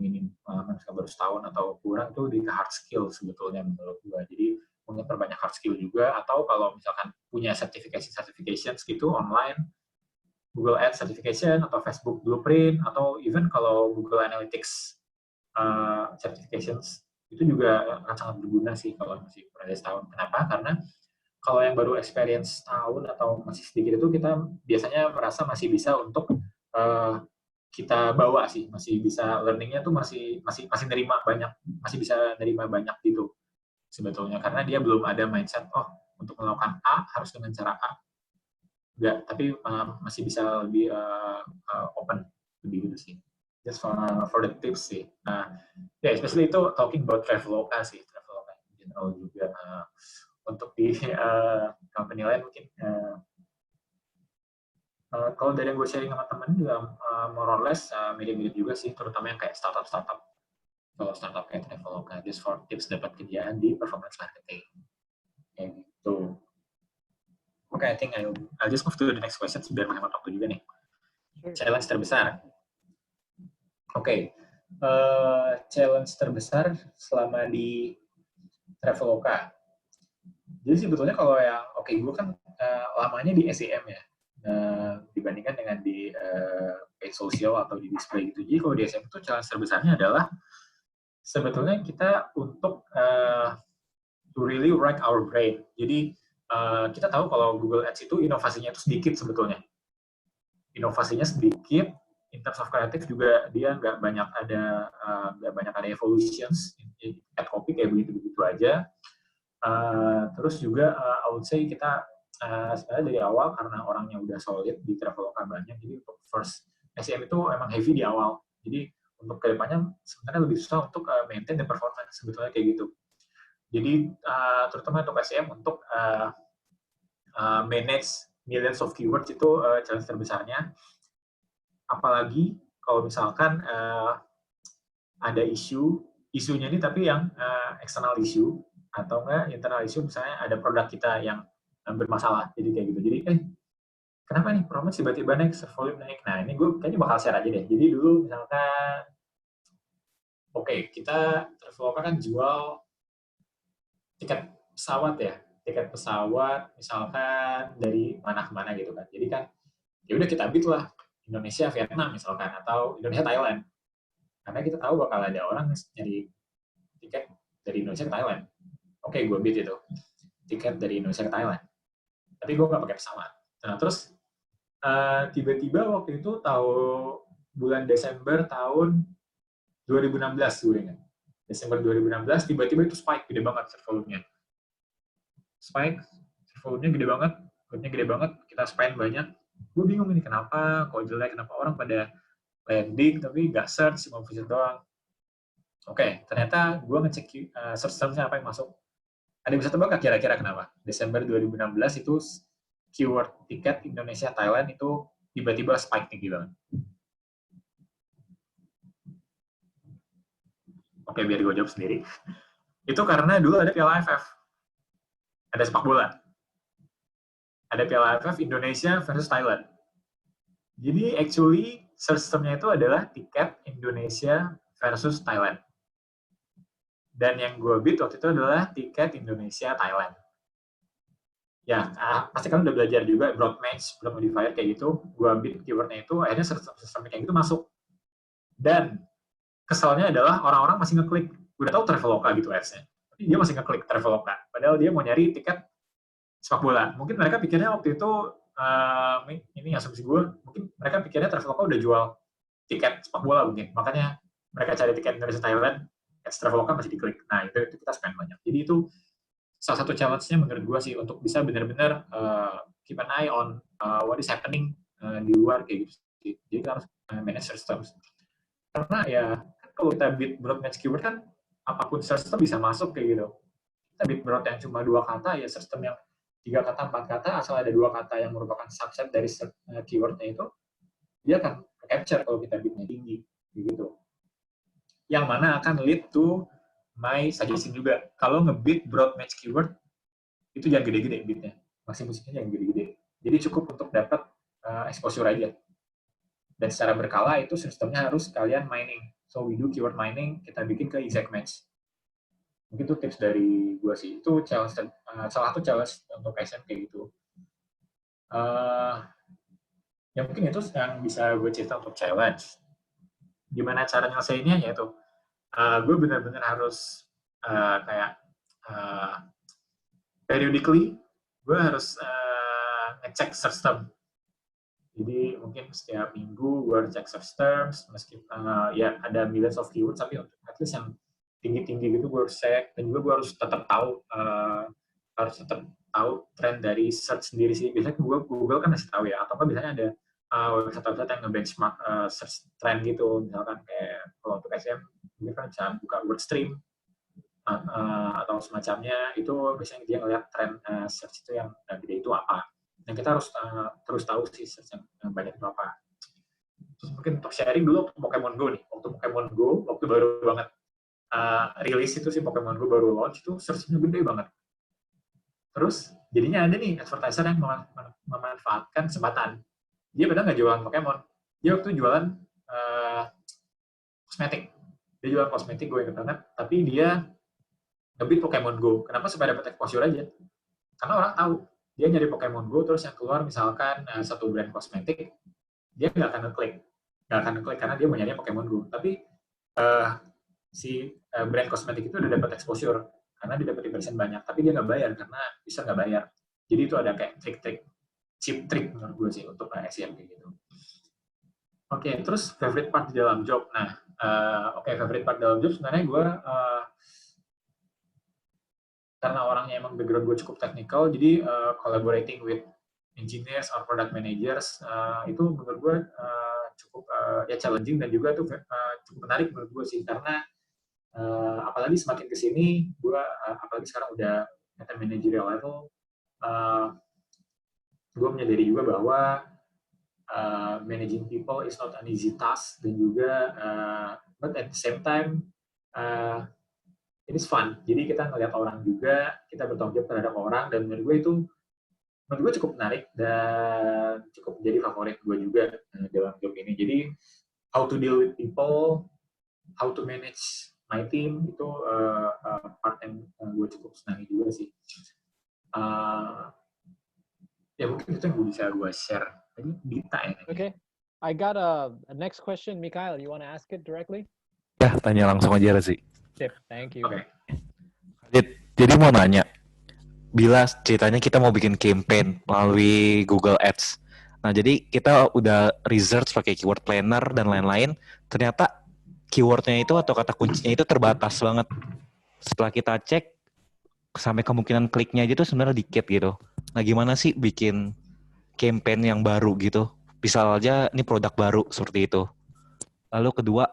minim pengalaman baru setahun atau kurang, itu lebih ke hard skill sebetulnya menurut gue. Jadi mungkin perbanyak hard skill juga, atau kalau misalkan punya certifications gitu online, Google Ads certification, atau Facebook Blueprint, atau even kalau Google Analytics certifications, itu juga akan sangat berguna sih kalau masih berada setahun. Kenapa? Karena kalau yang baru experience tahun atau masih sedikit itu, kita biasanya merasa masih bisa untuk kita bawa sih, masih bisa learning-nya tuh masih nerima banyak, masih bisa nerima banyak gitu sebetulnya, karena dia belum ada mindset untuk melakukan A harus dengan cara A. Enggak, tapi masih bisa lebih open, lebih gitu sih. just for the tips sih. Nah, especially itu talking about Traveloka sih, Traveloka in general juga. Untuk di company lain mungkin kalau dari yang gue sharing sama temen juga more or less mirip-mirip juga sih, terutama yang kayak startup. Kalau startup kayak Traveloka, just for tips dapat kerjaan di performance marketing. Kayak gitu. Okay, I think I'll just move to the next question biar menghemat waktu juga nih. Challenge terbesar. Oke, challenge terbesar selama di Traveloka. Jadi sebetulnya kalau yang gue kan lamanya di SEM ya, dibandingkan dengan di paid social atau di display gitu. Jadi kalau di SEM itu challenge terbesarnya adalah sebetulnya kita untuk to really rack our brain. Jadi kita tahu kalau Google Ads itu inovasinya itu sedikit sebetulnya. Inovasinya sedikit, in terms of kreatif juga dia nggak banyak ada evolutions, ad copy kayak begitu aja. Terus juga I would say kita sebenarnya dari awal karena orangnya udah solid di Traveloka banyak, jadi untuk first SEM itu emang heavy di awal. Jadi untuk kedepannya sebenarnya lebih susah untuk maintain the performance sebetulnya kayak gitu. Jadi terutama untuk SEM untuk manage millions of keywords itu challenge terbesarnya. Apalagi kalau misalkan ada isunya ini tapi yang external issue atau enggak internal issue, misalnya ada produk kita yang bermasalah, jadi kayak gitu. Jadi kenapa nih performance tiba-tiba naik, volume naik? Nah ini gue kayaknya bakal share aja deh. Jadi dulu misalkan kita Traveloka kan jual tiket pesawat ya, tiket pesawat misalkan dari mana ke mana gitu kan. Jadi kan ya udah kita bid lah Indonesia Vietnam misalkan, atau Indonesia Thailand, karena kita tahu bakal ada orang nyari tiket dari Indonesia ke Thailand. Gue bid itu tiket dari Indonesia ke Thailand, tapi gue nggak pakai pesawat. Nah terus tiba-tiba waktu itu bulan Desember tahun 2016 gue ingat. Desember 2016 tiba-tiba itu spike gede banget volumenya. Volumenya gede banget, kita spend banyak. Gue bingung ini kenapa, kok jelek, kenapa orang pada landing tapi nggak search, cuma visit doang. Ternyata gue ngecek search termnya apa yang masuk. Ada yang bisa tebak kira-kira kenapa? Desember 2016 itu keyword tiket Indonesia Thailand itu tiba-tiba spike tinggi banget. Biar gue jawab sendiri. Itu karena dulu ada Piala AFF. Ada sepak bola. Ada Piala AFF Indonesia versus Thailand. Jadi actually search termnya itu adalah tiket Indonesia versus Thailand. Dan yang gue bid waktu itu adalah tiket Indonesia Thailand. Ya, pasti kalian udah belajar juga broad match, broad modifier kayak gitu. Gue bid keywordnya itu, akhirnya search term kayak gitu masuk. Dan kesalnya adalah orang-orang masih ngeklik, udah tahu Traveloka gitu ads-nya, tapi dia masih ngeklik Traveloka, padahal dia mau nyari tiket sepak bola. Mungkin mereka pikirnya waktu itu, ini asumsi gue, mungkin mereka pikirnya Traveloka udah jual tiket sepak bola mungkin, makanya mereka cari tiket Indonesia Thailand, Traveloka masih diklik. Nah itu kita spend banyak. Jadi itu salah satu challenge-nya menurut gue sih, untuk bisa benar-benar keep an eye on what is happening di luar kayak gitu. Jadi kita harus manage search terms. Karena ya kalau kita bid broad match keyword kan apapun search term bisa masuk kayak gitu. Kita bid broad yang cuma 2 kata, ya search term yang 3 kata, 4 kata, asal ada 2 kata yang merupakan subset dari keywordnya itu, dia akan capture kalau kita bidnya tinggi gitu. Yang mana akan lead to my suggestion juga. Kalau ngebid broad match keyword itu jangan gede-gede bidnya, maksimumnya jangan gede-gede. Jadi cukup untuk dapat exposure aja. Dan secara berkala itu sistemnya harus kalian mining. So we do keyword mining, kita bikin ke exact match. Mungkin itu tips dari gue sih. Itu challenge, salah satu challenge untuk SM kayak gitu. Ya mungkin itu yang bisa gue cerita untuk challenge. Gimana cara nyelesainnya, yaitu gue benar-benar harus periodically gue harus ngecek search term. Jadi mungkin setiap minggu gue harus cek search terms, meskipun ya ada millions of keywords, tapi at least yang tinggi-tinggi gitu gue harus cek. Dan juga gue harus tetap tahu tren dari search sendiri sih. Biasanya Google kan masih tahu ya, atau biasanya ada website-website yang nge-benchmark search trend gitu, misalkan kayak kalau untuk SEM mungkin kan bisa buka WordStream atau semacamnya, itu biasanya dia ngeliat tren search itu yang gede itu apa. Dan kita harus terus tahu sih search yang banyak itu apa. Terus mungkin untuk sharing dulu Pokemon Go nih. Waktu Pokemon Go, waktu baru banget rilis itu sih, Pokemon Go baru launch itu search-nya gede banget. Terus jadinya ada nih advertiser yang memanfaatkan kesempatan. Dia padahal nggak jualan Pokemon. Dia waktu jualan kosmetik. Dia jualan kosmetik, gue inget banget. Tapi dia nge-beat Pokemon Go. Kenapa? Supaya dapat exposure aja. Karena orang tahu. Dia nyari Pokemon Go, terus yang keluar misalkan satu brand kosmetik, dia nggak akan ngeklik. Nggak akan ngeklik karena dia mau nyari Pokemon Go. Tapi si brand kosmetik itu udah dapat exposure. Karena dia dapat impression banyak. Tapi dia nggak bayar, karena bisa nggak bayar. Jadi itu ada kayak trik-trik, cheap trick menurut gue sih untuk SEM kayak gitu. Oke, terus favorite part di dalam job. Nah, favorite part dalam job sebenarnya gue karena orangnya emang background gue cukup technical, jadi collaborating with engineers or product managers itu menurut gue cukup challenging dan juga tuh cukup menarik menurut gue sih, karena apalagi semakin kesini gue apalagi sekarang udah at managerial level, gue menyadari juga bahwa managing people is not an easy task, dan juga but at the same time it is fun. Jadi kita ngelihat orang juga, kita bertanggung jawab terhadap orang, dan menurut gue cukup menarik dan cukup menjadi favorit gue juga dalam job ini. Jadi how to deal with people, how to manage my team, itu part yang gue cukup senangi juga sih. Ya mungkin itu yang bisa gue share. Ini Dita ya. Okay, I got a next question, Mikhail. You want to ask it directly? Ya, tanya langsung aja sih. Sip, thank you. Oke. Jadi mau nanya, bila ceritanya kita mau bikin campaign melalui Google Ads, nah jadi kita udah research pakai keyword planner dan lain-lain, ternyata keywordnya itu atau kata kuncinya itu terbatas banget. Setelah kita cek, sampai kemungkinan kliknya aja tuh sebenarnya dikit gitu. Nah gimana sih bikin campaign yang baru gitu? Bisa aja ini produk baru seperti itu. Lalu kedua,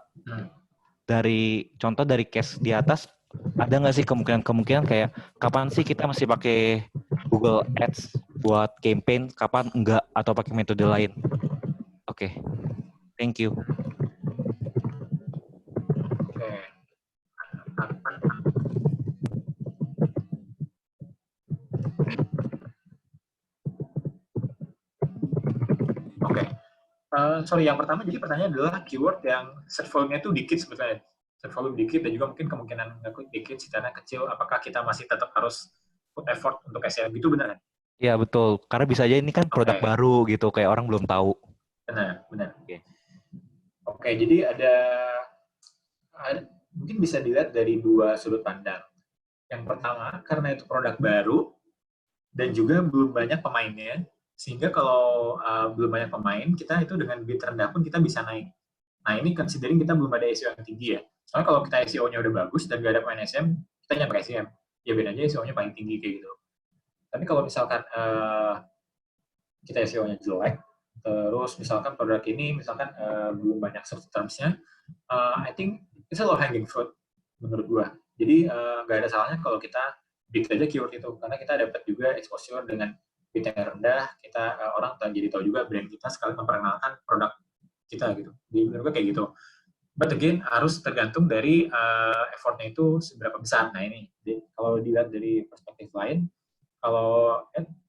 dari contoh dari case di atas, ada nggak sih kemungkinan kayak kapan sih kita masih pakai Google Ads buat campaign, kapan enggak, atau pakai metode lain? Oke. Thank you. Sorry, yang pertama jadi pertanyaan adalah keyword yang search volume-nya itu dikit sebetulnya. Search volume dikit dan juga mungkin kemungkinan ngeklik dikit, secara kecil, apakah kita masih tetap harus put effort untuk SEM, gitu benar kan? Iya betul, karena bisa aja ini kan produk baru gitu, kayak orang belum tahu. Benar. Oke, jadi ada mungkin bisa dilihat dari dua sudut pandang. Yang pertama, karena itu produk baru dan juga belum banyak pemainnya, sehingga kalau belum banyak pemain, kita itu dengan bid rendah pun kita bisa naik. Nah ini considering kita belum ada SEO yang tinggi ya. Soalnya kalau kita SEO-nya udah bagus dan gak ada pemain SEM, kita nyampe SEM. Ya bedanya SEO-nya paling tinggi kayak gitu. Tapi kalau misalkan kita SEO-nya jelek, terus misalkan produk ini misalkan belum banyak search terms-nya, I think it's a low hanging fruit menurut gua. Jadi gak ada salahnya kalau kita bid aja keyword itu, karena kita dapat juga exposure dengan bid yang rendah, kita orang jadi tahu juga brand kita sekali memperkenalkan produk kita gitu. Jadi menurut gue kayak gitu. But again harus tergantung dari effortnya itu seberapa besar. Nah ini kalau dilihat dari perspektif lain, kalau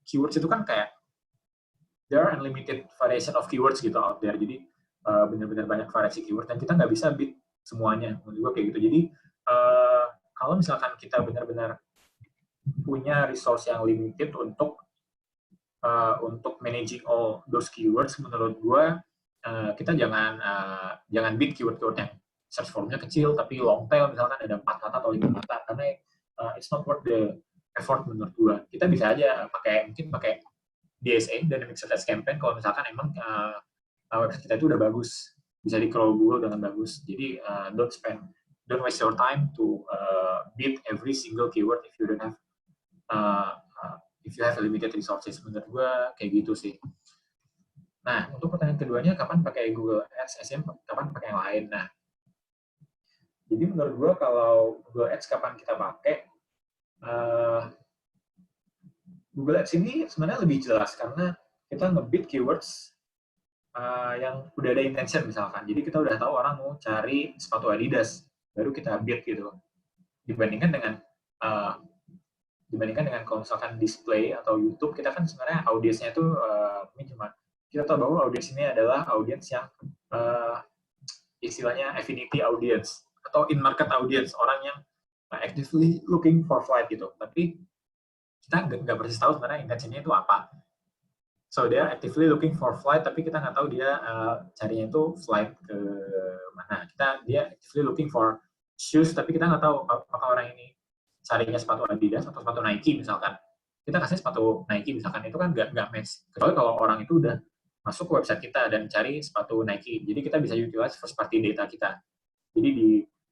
keywords itu kan kayak there are unlimited variation of keywords gitu out there. Jadi benar-benar banyak variasi keyword dan kita nggak bisa bid semuanya. Menurut gue kayak gitu. Jadi kalau misalkan kita benar-benar punya resource yang limited untuk managing all those keywords, menurut gue kita jangan bid keyword-keyword yang search volume-nya kecil tapi long tail, misalkan ada 4 kata atau 5 kata, karena it's not worth the effort menurut gue. Kita bisa aja mungkin pakai DSA, Dynamic Search Ads Campaign, kalau misalkan emang website kita itu udah bagus, bisa di-crawl Google dengan bagus. Jadi don't waste your time to bid every single keyword if you don't have if you have limited resources. Menurut gue kayak gitu sih. Nah, untuk pertanyaan keduanya, kapan pakai Google Ads, SEM, kapan pakai yang lain? Nah, jadi menurut gue kalau Google Ads kapan kita pakai, Google Ads ini sebenarnya lebih jelas karena kita nge-bid keywords yang udah ada intention misalkan. Jadi kita udah tahu orang mau cari sepatu Adidas, baru kita bid gitu. Dibandingkan dengan kalau misalkan display atau YouTube, kita kan sebenarnya audiensnya itu ini cuma kita tahu bahwa audiens ini adalah audiens yang istilahnya affinity audience atau in market audience, orang yang actively looking for flight gitu. Tapi kita nggak persis tahu sebenarnya intentionnya itu apa. So dia actively looking for flight, tapi kita nggak tahu dia carinya itu flight ke mana. Dia actively looking for shoes, tapi kita nggak tahu apakah orang ini carinya sepatu Adidas atau sepatu Nike misalkan. Kita kasih sepatu Nike misalkan, itu kan nggak match. Kecuali kalau orang itu udah masuk ke website kita dan cari sepatu Nike. Jadi kita bisa utilize first party data kita. Jadi di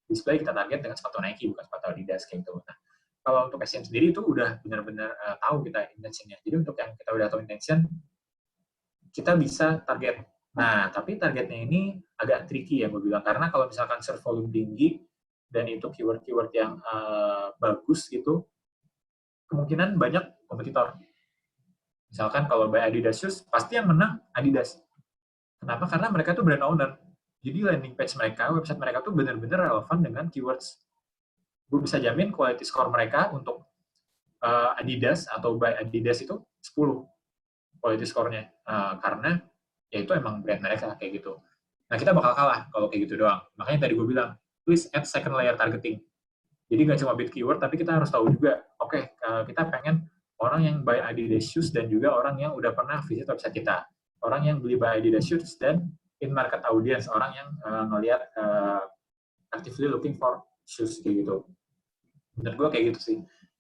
display kita target dengan sepatu Nike, bukan sepatu Adidas kayak gitu. Nah, kalau untuk SEM sendiri itu udah benar-benar tahu kita intentionnya. Jadi untuk yang kita udah tahu intention, kita bisa target. Nah, tapi targetnya ini agak tricky ya gue bilang, karena kalau misalkan search volume tinggi dan itu keyword-keyword yang bagus gitu, kemungkinan banyak kompetitor. Misalkan kalau by Adidas Shoes, pasti yang menang Adidas. Kenapa? Karena mereka tuh brand owner. Jadi landing page mereka, website mereka tuh benar-benar relevan dengan keywords. Gue bisa jamin quality score mereka untuk Adidas atau by Adidas itu 10 quality score-nya. Karena ya itu emang brand mereka kayak gitu. Nah, kita bakal kalah kalau kayak gitu doang. Makanya tadi gue bilang, please add second layer targeting. Jadi nggak cuma bid keyword, tapi kita harus tahu juga, oke, kita pengen orang yang buy Adidas shoes dan juga orang yang udah pernah visit website kita. Orang yang beli buy Adidas shoes dan in market audience, orang yang ngelihat actively looking for shoes kayak gitu. Menurut gue kayak gitu sih.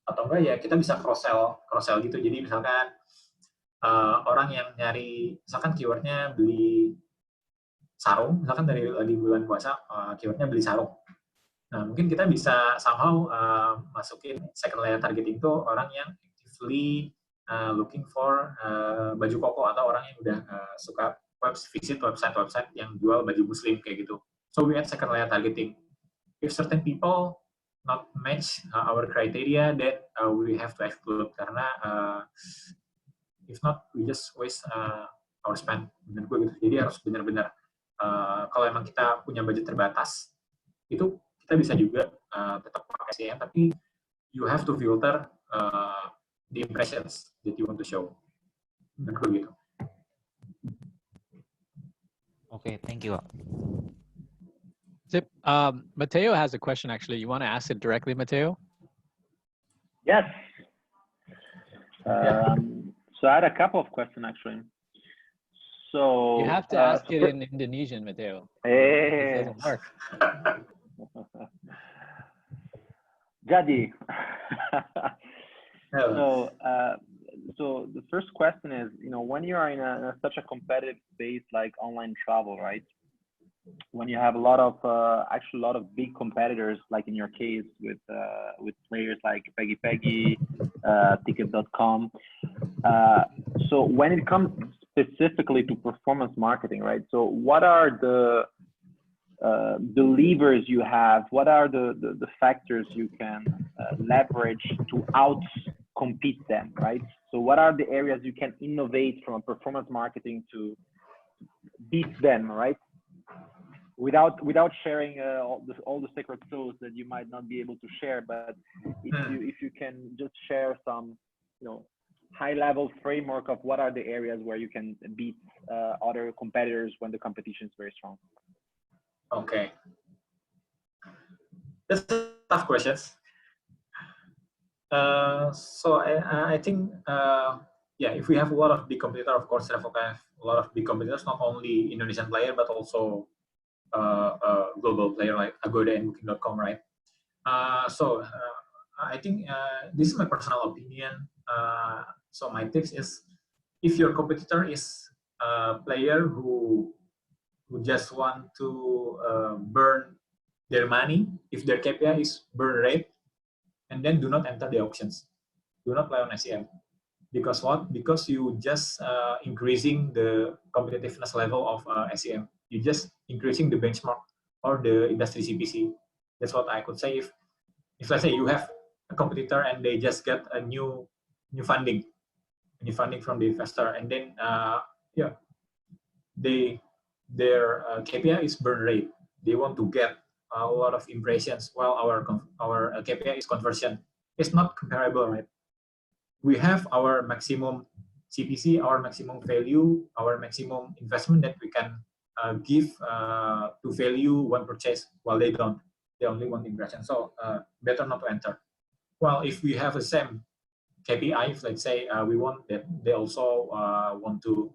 Atau enggak ya kita bisa cross sell gitu. Jadi misalkan orang yang nyari, misalkan keywordnya beli sarung, misalkan dari lagi bulan puasa, keywordnya beli sarung. Nah, mungkin kita bisa somehow masukin second layer targeting itu orang yang actively looking for baju koko atau orang yang udah suka visit website yang jual baju muslim kayak gitu. So we add second layer targeting. If certain people not match our criteria, then we have to exclude karena if not we just waste our spend. Menurut gue gitu. Jadi harus benar-benar kalau emang kita punya budget terbatas, itu kita bisa juga tetap pakai SEM, tapi you have to filter the impressions that you want to show. Menurut gue gitu. Okay, thank you. Zip, Mateo has a question actually. You want to ask it directly, Mateo? Yes. So I had a couple of questions actually. So You have to ask it in Indonesian, Mateo. It doesn't work. Jadi. So the first question is, when you are in such a competitive space like online travel, right? When you have a lot of big competitors, like in your case with players like Peggy, Ticket.com. So when it comes specifically to performance marketing, right? So what are the levers you have? What are the factors you can leverage to out-compete them, right? So what are the areas you can innovate from a performance marketing to beat them, right? Without sharing all the secret sauce that you might not be able to share, but if you can just share some, high-level framework of what are the areas where you can beat other competitors when the competition is very strong. Okay, that's a tough questions. So I think if we have a lot of big competitors, of course, Travelka have a lot of big competitors, not only Indonesian player but also global player like Agoda and Booking.com, right? I think this is my personal opinion. So my tips is, if your competitor is a player who just want to burn their money, if their KPI is burn rate, and then do not enter the auctions. Do not play on SEM. Because what? Because you just increasing the competitiveness level of SEM. You just increasing the benchmark or the industry CPC. That's what I could say. If let's say you have a competitor and they just get a new funding from the investor, and then their KPI is burn rate. They want to get a lot of impressions, while our KPI is conversion. It's not comparable, right? We have our maximum CPC, our maximum value, our maximum investment that we can give to value one purchase, while they don't. They only want impression. So better not to enter. Well, if we have the same KPI, if let's say we want that they also want to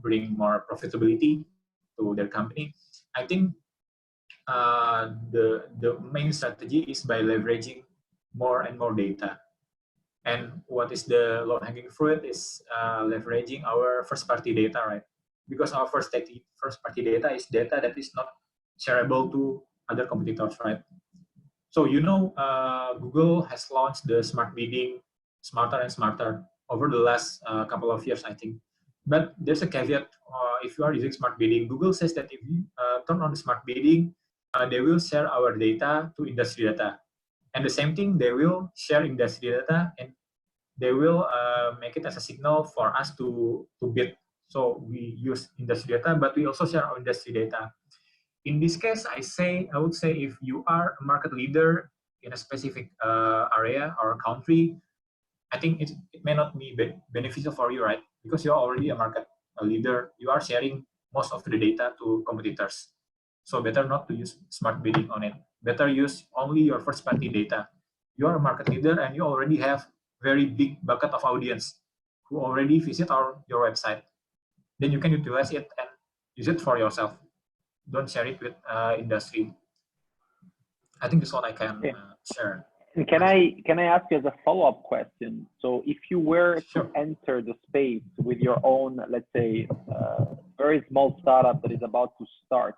bring more profitability to their company, I think the main strategy is by leveraging more and more data. And what is the low-hanging fruit is leveraging our first-party data, right? Because our first-party data is data that is not shareable to other competitors, right? So Google has launched the smart bidding smarter and smarter over the last couple of years, I think. But there's a caveat. If you are using smart bidding, Google says that if you turn on the smart bidding, they will share our data to industry data. And the same thing, they will share industry data, and they will make it as a signal for us to bid. So we use industry data, but we also share our industry data. In this case, I would say if you are a market leader in a specific area or country, I think it may not be beneficial for you, right? Because you're already a market leader, you are sharing most of the data to competitors. So better not to use smart bidding on it. Better use only your first-party data. You are a market leader and you already have very big bucket of audience who already visit your website. Then you can utilize it and use it for yourself. Don't share it with industry. I think that's what I can share. And can I ask you as a follow-up question? So if you were to enter the space with your own, let's say, very small startup that is about to start,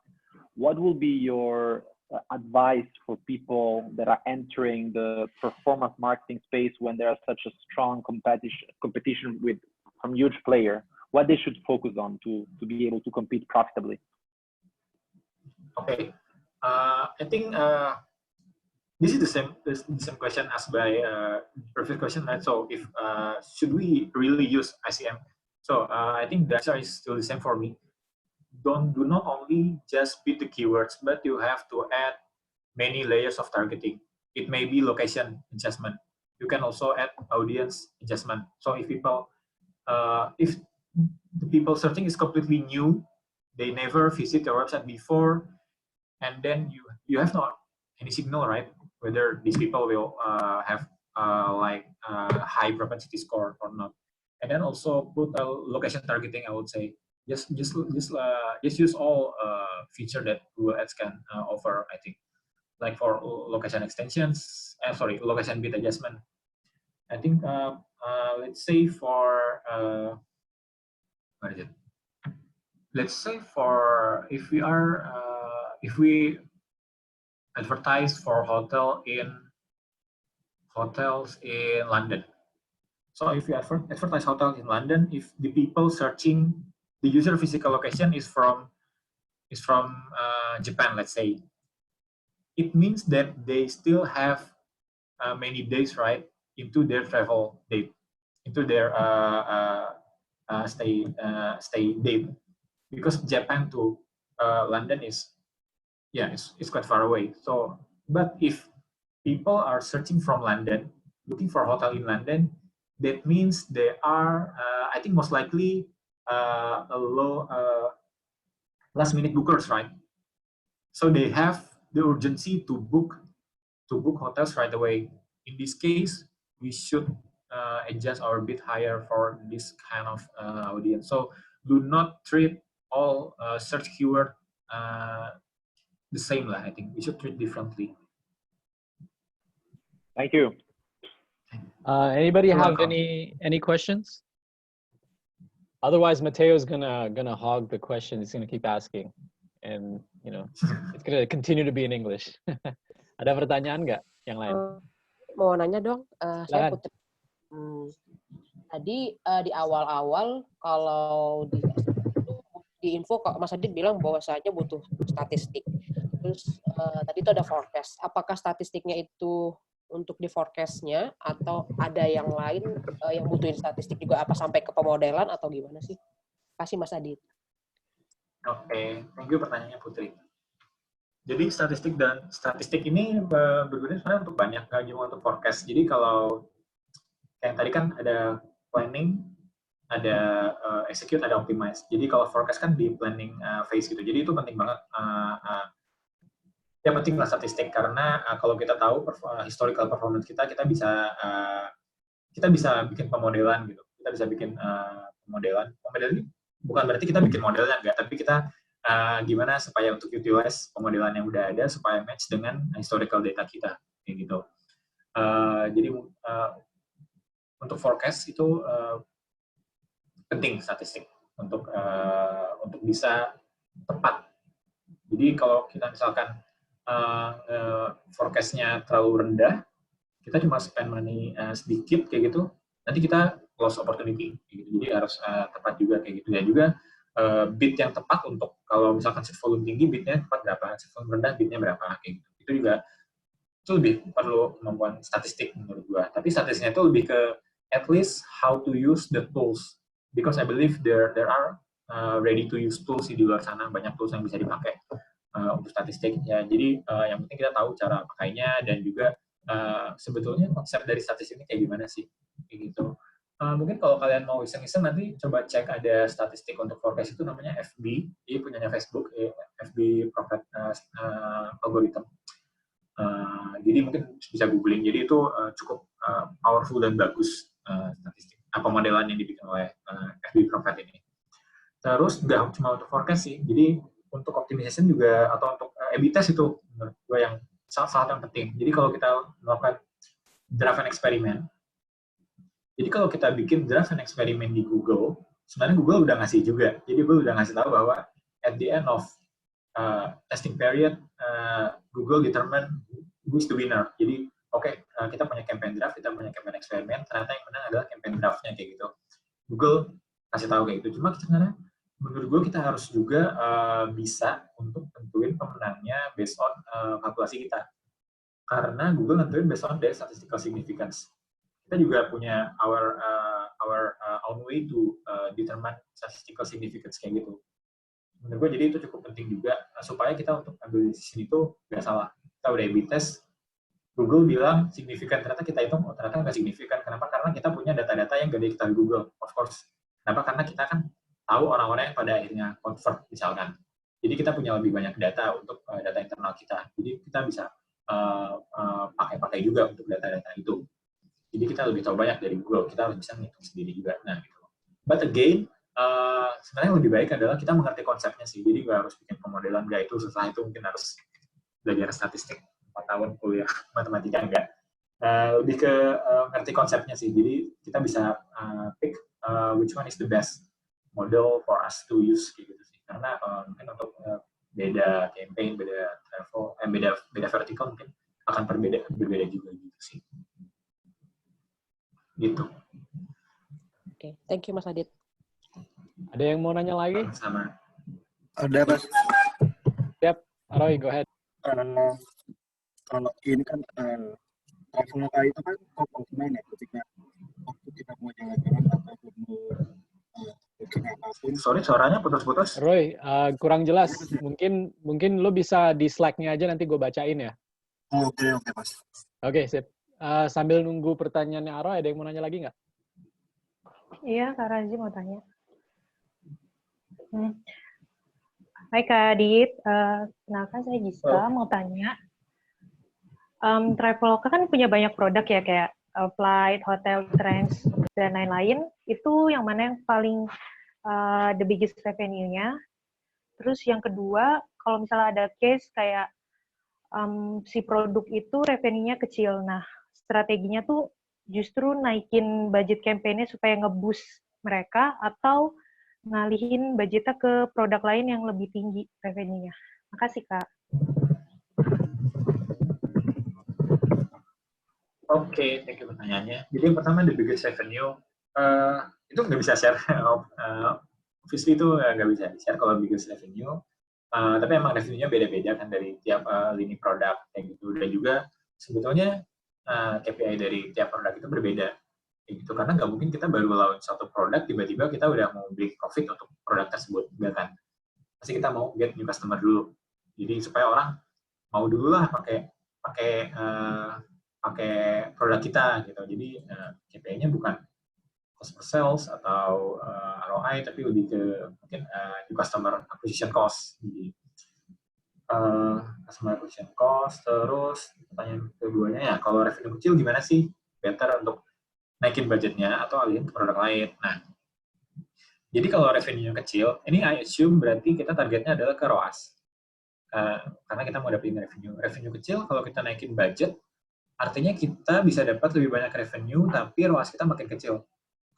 what will be your advice for people that are entering the performance marketing space when there is such a strong competition with some huge player? What they should focus on to be able to compete profitably? Okay, I think this is the same question asked by previous question, right? So if should we really use ICM? So I think the answer is still the same for me. Do not only just bid the keywords, but you have to add many layers of targeting. It may be location adjustment. You can also add audience adjustment. So if the people searching is completely new, they never visit your website before, and then you have not any signal, right? Whether these people will have high propensity score or not. And then also put a location targeting. I would say just use all feature that Google Ads can offer. I think like for location extensions, location bid adjustment. I think let's say for what is it? Let's say for if we advertise for hotels in London. So if you advertise hotels in London, if the people searching the user physical location is from Japan, let's say, it means that they still have many days, right, into their travel date, into their stay date, because Japan to London is it's quite far away. So, but if people are searching from London, looking for a hotel in London, that means they are, I think most likely, a low last-minute bookers, right? So they have the urgency to book hotels right away. In this case, we should adjust our bid higher for this kind of audience. So do not treat all search keyword the same. I think we should treat differently. Thank you. Anybody have any questions? Otherwise, Mateo's gonna hog the question. He's gonna keep asking, and it's gonna continue to be in English. Ada pertanyaan nggak yang lain? Mau nanya dong, saya Putri. tadi di awal-awal kalau di info kok Mas Adit bilang bahwasanya butuh statistik. Terus tadi itu ada forecast. Apakah statistiknya itu untuk di forecast-nya atau ada yang lain yang butuhin statistik juga, apa sampai ke pemodelan atau gimana sih? Kasih Mas Adit. Oke, thank you pertanyaannya Putri. Jadi statistik ini berguna sebenarnya untuk banyak, nggak cuma untuk forecast. Jadi kalau yang tadi kan ada planning, ada execute, ada optimize. Jadi kalau forecast kan di planning phase gitu. Jadi itu penting banget. Ya penting lah statistik karena kalau kita tahu historical performance kita bisa bikin pemodelan gitu. Kita bisa bikin pemodelan. Pemodelan ini bukan berarti kita bikin modelnya enggak, tapi kita gimana supaya untuk utilize pemodelan yang udah ada supaya match dengan historical data kita kayak gitu. Jadi untuk forecast itu penting statistik untuk bisa tepat. Jadi kalau kita misalkan forecast-nya terlalu rendah, kita cuma spend money sedikit kayak gitu, nanti kita loss opportunity. Gitu. Jadi harus tepat juga kayak gitu. Dan juga bid yang tepat untuk kalau misalkan seed volume tinggi, bidnya tepat berapa, seed volume rendah, bidnya berapa kayak gitu. Itu juga itu lebih perlu kemampuan statistik menurut gua. Tapi statistiknya itu lebih ke at least how to use the tools, because I believe there are ready to use tools di luar sana, banyak tools yang bisa dipakai untuk statistik ya. Jadi yang penting kita tahu cara pakainya dan juga sebetulnya konsep dari statistik ini kayak gimana sih kayak gitu. Mungkin kalau kalian mau iseng-iseng nanti coba cek ada statistik untuk forecast itu namanya FB, ini punyanya Facebook, FB Profit Algorithm. Jadi mungkin bisa googling. Jadi itu cukup powerful dan bagus statistik modelan yang dibikin oleh FB Profit ini. Terus nggak cuma untuk forecast sih, jadi untuk optimization juga atau untuk A/B test itu menurut gue yang salah yang penting. Jadi kalau kita melakukan draft and experiment, jadi kalau kita bikin draft and experiment di Google, sebenarnya Google udah ngasih juga. Jadi Google udah ngasih tahu bahwa at the end of testing period, Google determine who's the winner. Jadi kita punya campaign draft, kita punya campaign eksperimen, ternyata yang menang adalah campaign draftnya kayak gitu. Google kasih tahu kayak gitu. Cuma sebenarnya menurut gue kita harus juga bisa untuk tentuin pemenangnya based on kalkulasi kita. Karena Google nentuin based on their statistical significance. Kita juga punya our own way to determine statistical significance kayak gitu. Menurut gue jadi itu cukup penting juga supaya kita untuk ambil decision itu nggak salah. Kita udah A/B test, Google bilang signifikan, ternyata kita hitung ternyata nggak signifikan. Kenapa? Karena kita punya data-data yang nggak diketahui Google, of course. Kenapa? Karena kita kan tahu orang-orang yang pada akhirnya convert misalkan. Jadi kita punya lebih banyak data untuk data internal kita. Jadi kita bisa pakai juga untuk data-data itu. Jadi kita lebih tahu banyak dari Google. Kita harus bisa menghitung sendiri juga. Nah, gitu. But again, sebenarnya lebih baik adalah kita mengerti konsepnya sih. Jadi nggak harus bikin pemodelan, nggak itu setelah itu mungkin harus belajar statistik 4 tahun kuliah matematika enggak. Lebih ke ngerti konsepnya sih. Jadi kita bisa pick which one is the best model for us to use gitu sih. Karena mungkin untuk beda campaign, beda travel, beda vertical mungkin akan berbeda juga gitu sih. Gitu. Oke, thank you Mas Adit. Ada yang mau nanya lagi? Sama. Ada Mas. Yep, Roy, go ahead. Kalau ini kan Traveloka itu kan konsumen ya, ketika waktu kita mau jalan-jalan ataupun mau booking apapun. Sorry, suaranya putus-putus. Roy, kurang jelas. Mungkin lo bisa di Slack-nya aja nanti gue bacain ya. Oke, Mas. Oke, sip. Sambil nunggu pertanyaannya Aro, ada yang mau nanya lagi nggak? Iya, Kak Razi mau tanya. Hai Kak Adit, kenalkan saya Giska, mau tanya. Traveloka kan punya banyak produk ya, kayak flight, hotel, trans, dan lain-lain. Itu yang mana yang paling the biggest revenue-nya? Terus yang kedua, kalau misalnya ada case kayak si produk itu revenue-nya kecil. Nah, strateginya tuh justru naikin budget campaign-nya supaya nge-boost mereka atau ngalihin budgetnya ke produk lain yang lebih tinggi revenue-nya. Makasih, Kak. Oke, thank you pertanyaannya. Jadi yang pertama, the biggest revenue, itu nggak bisa share. Obviously itu nggak bisa share kalau biggest revenue. Tapi emang revenue-nya beda-beda kan dari tiap lini produk kayak gitu. Dan juga sebetulnya KPI dari tiap produk itu berbeda. Kayak gitu. Karena nggak mungkin kita baru launch satu produk, tiba-tiba kita udah mau beli profit untuk produk tersebut. Enggak kan? Pasti kita mau get new customer dulu. Jadi supaya orang mau dulu lah pakai produk kita gitu. Jadi KPI-nya bukan cost per sales atau ROI, tapi lebih ke mungkin new customer acquisition cost. Jadi, customer acquisition cost. Terus pertanyaan keduanya ya, kalau revenue kecil gimana sih better untuk naikin budgetnya atau alihin ke produk lain? Nah, jadi kalau revenue kecil, ini I assume berarti kita targetnya adalah ke ROAS. Karena kita mau dapetin revenue. Revenue kecil, kalau kita naikin budget, artinya kita bisa dapat lebih banyak revenue, tapi ROAS kita makin kecil.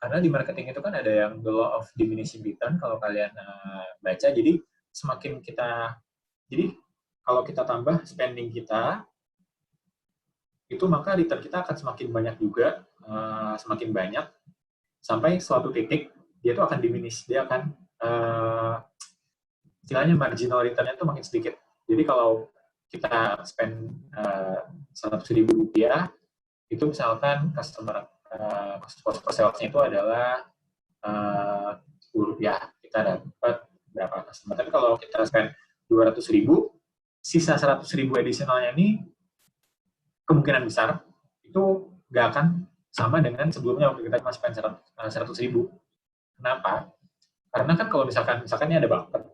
Karena di marketing itu kan ada yang the law of diminishing return, kalau kalian baca. Jadi semakin jadi kalau kita tambah spending kita, itu maka return kita akan semakin banyak juga, semakin banyak, sampai suatu titik, dia itu akan diminish, dia akan, istilahnya marginal return-nya itu makin sedikit. Jadi kalau kita spend Rp100.000, itu misalkan customer cost per sales-nya itu adalah Rp10, kita dapat berapa customer. Tapi kalau kita spend 200.000, sisa 100.000 additional-nya ini kemungkinan besar itu nggak akan sama dengan sebelumnya waktu kita cuma spend 100.000. Kenapa? Karena kan kalau misalkan ini ada bakat,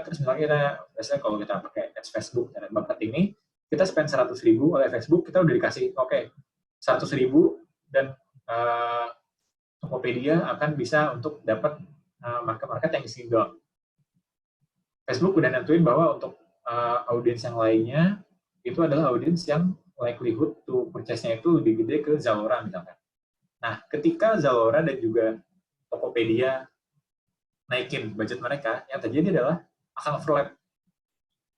terus misalnya biasanya kalau kita pakai ads Facebook dan bakat ini, kita spend 100.000 oleh Facebook, kita udah dikasih 100.000 dan Tokopedia akan bisa untuk dapat market yang single. Facebook udah nentuin bahwa untuk audiens yang lainnya itu adalah audiens yang likelihood to purchase-nya itu lebih gede ke Zalora misalkan. Nah, ketika Zalora dan juga Tokopedia naikin budget mereka, yang terjadi adalah akan overlap.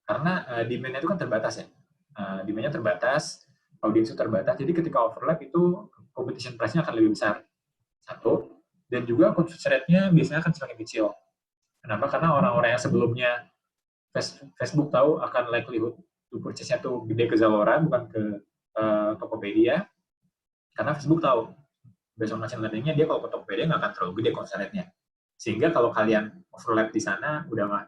Karena demand-nya itu kan terbatas ya. Demand-nya terbatas, audiens itu terbatas, jadi ketika overlap itu competition price-nya akan lebih besar. Satu, dan juga conversion rate-nya biasanya akan semakin kecil. Kenapa? Karena orang-orang yang sebelumnya Facebook tahu akan likelihood to purchase-nya tuh gede ke Zalora, bukan ke Tokopedia. Karena Facebook tahu, based on machine learning-nya, dia kalau ke Tokopedia nggak akan terlalu gede conversion rate-nya. Sehingga kalau kalian overlap di sana, udah mah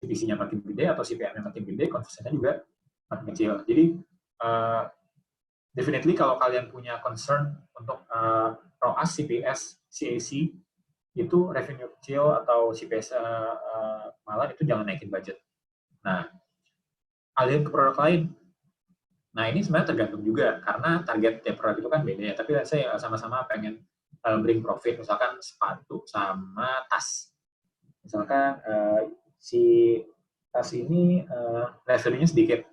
CPC-nya makin gede atau CPM-nya makin gede, conversion-nya juga makin kecil. Jadi, definitely kalau kalian punya concern untuk ROAS, CPS, CAC, itu revenue kecil atau CPS malah itu jangan naikin budget. Nah, alihin ke produk lain. Nah, ini sebenarnya tergantung juga, karena target tiap produk itu kan beda ya. Tapi saya sama-sama pengen bring profit, misalkan sepatu sama tas. Misalkan si tas ini revenue-nya sedikit.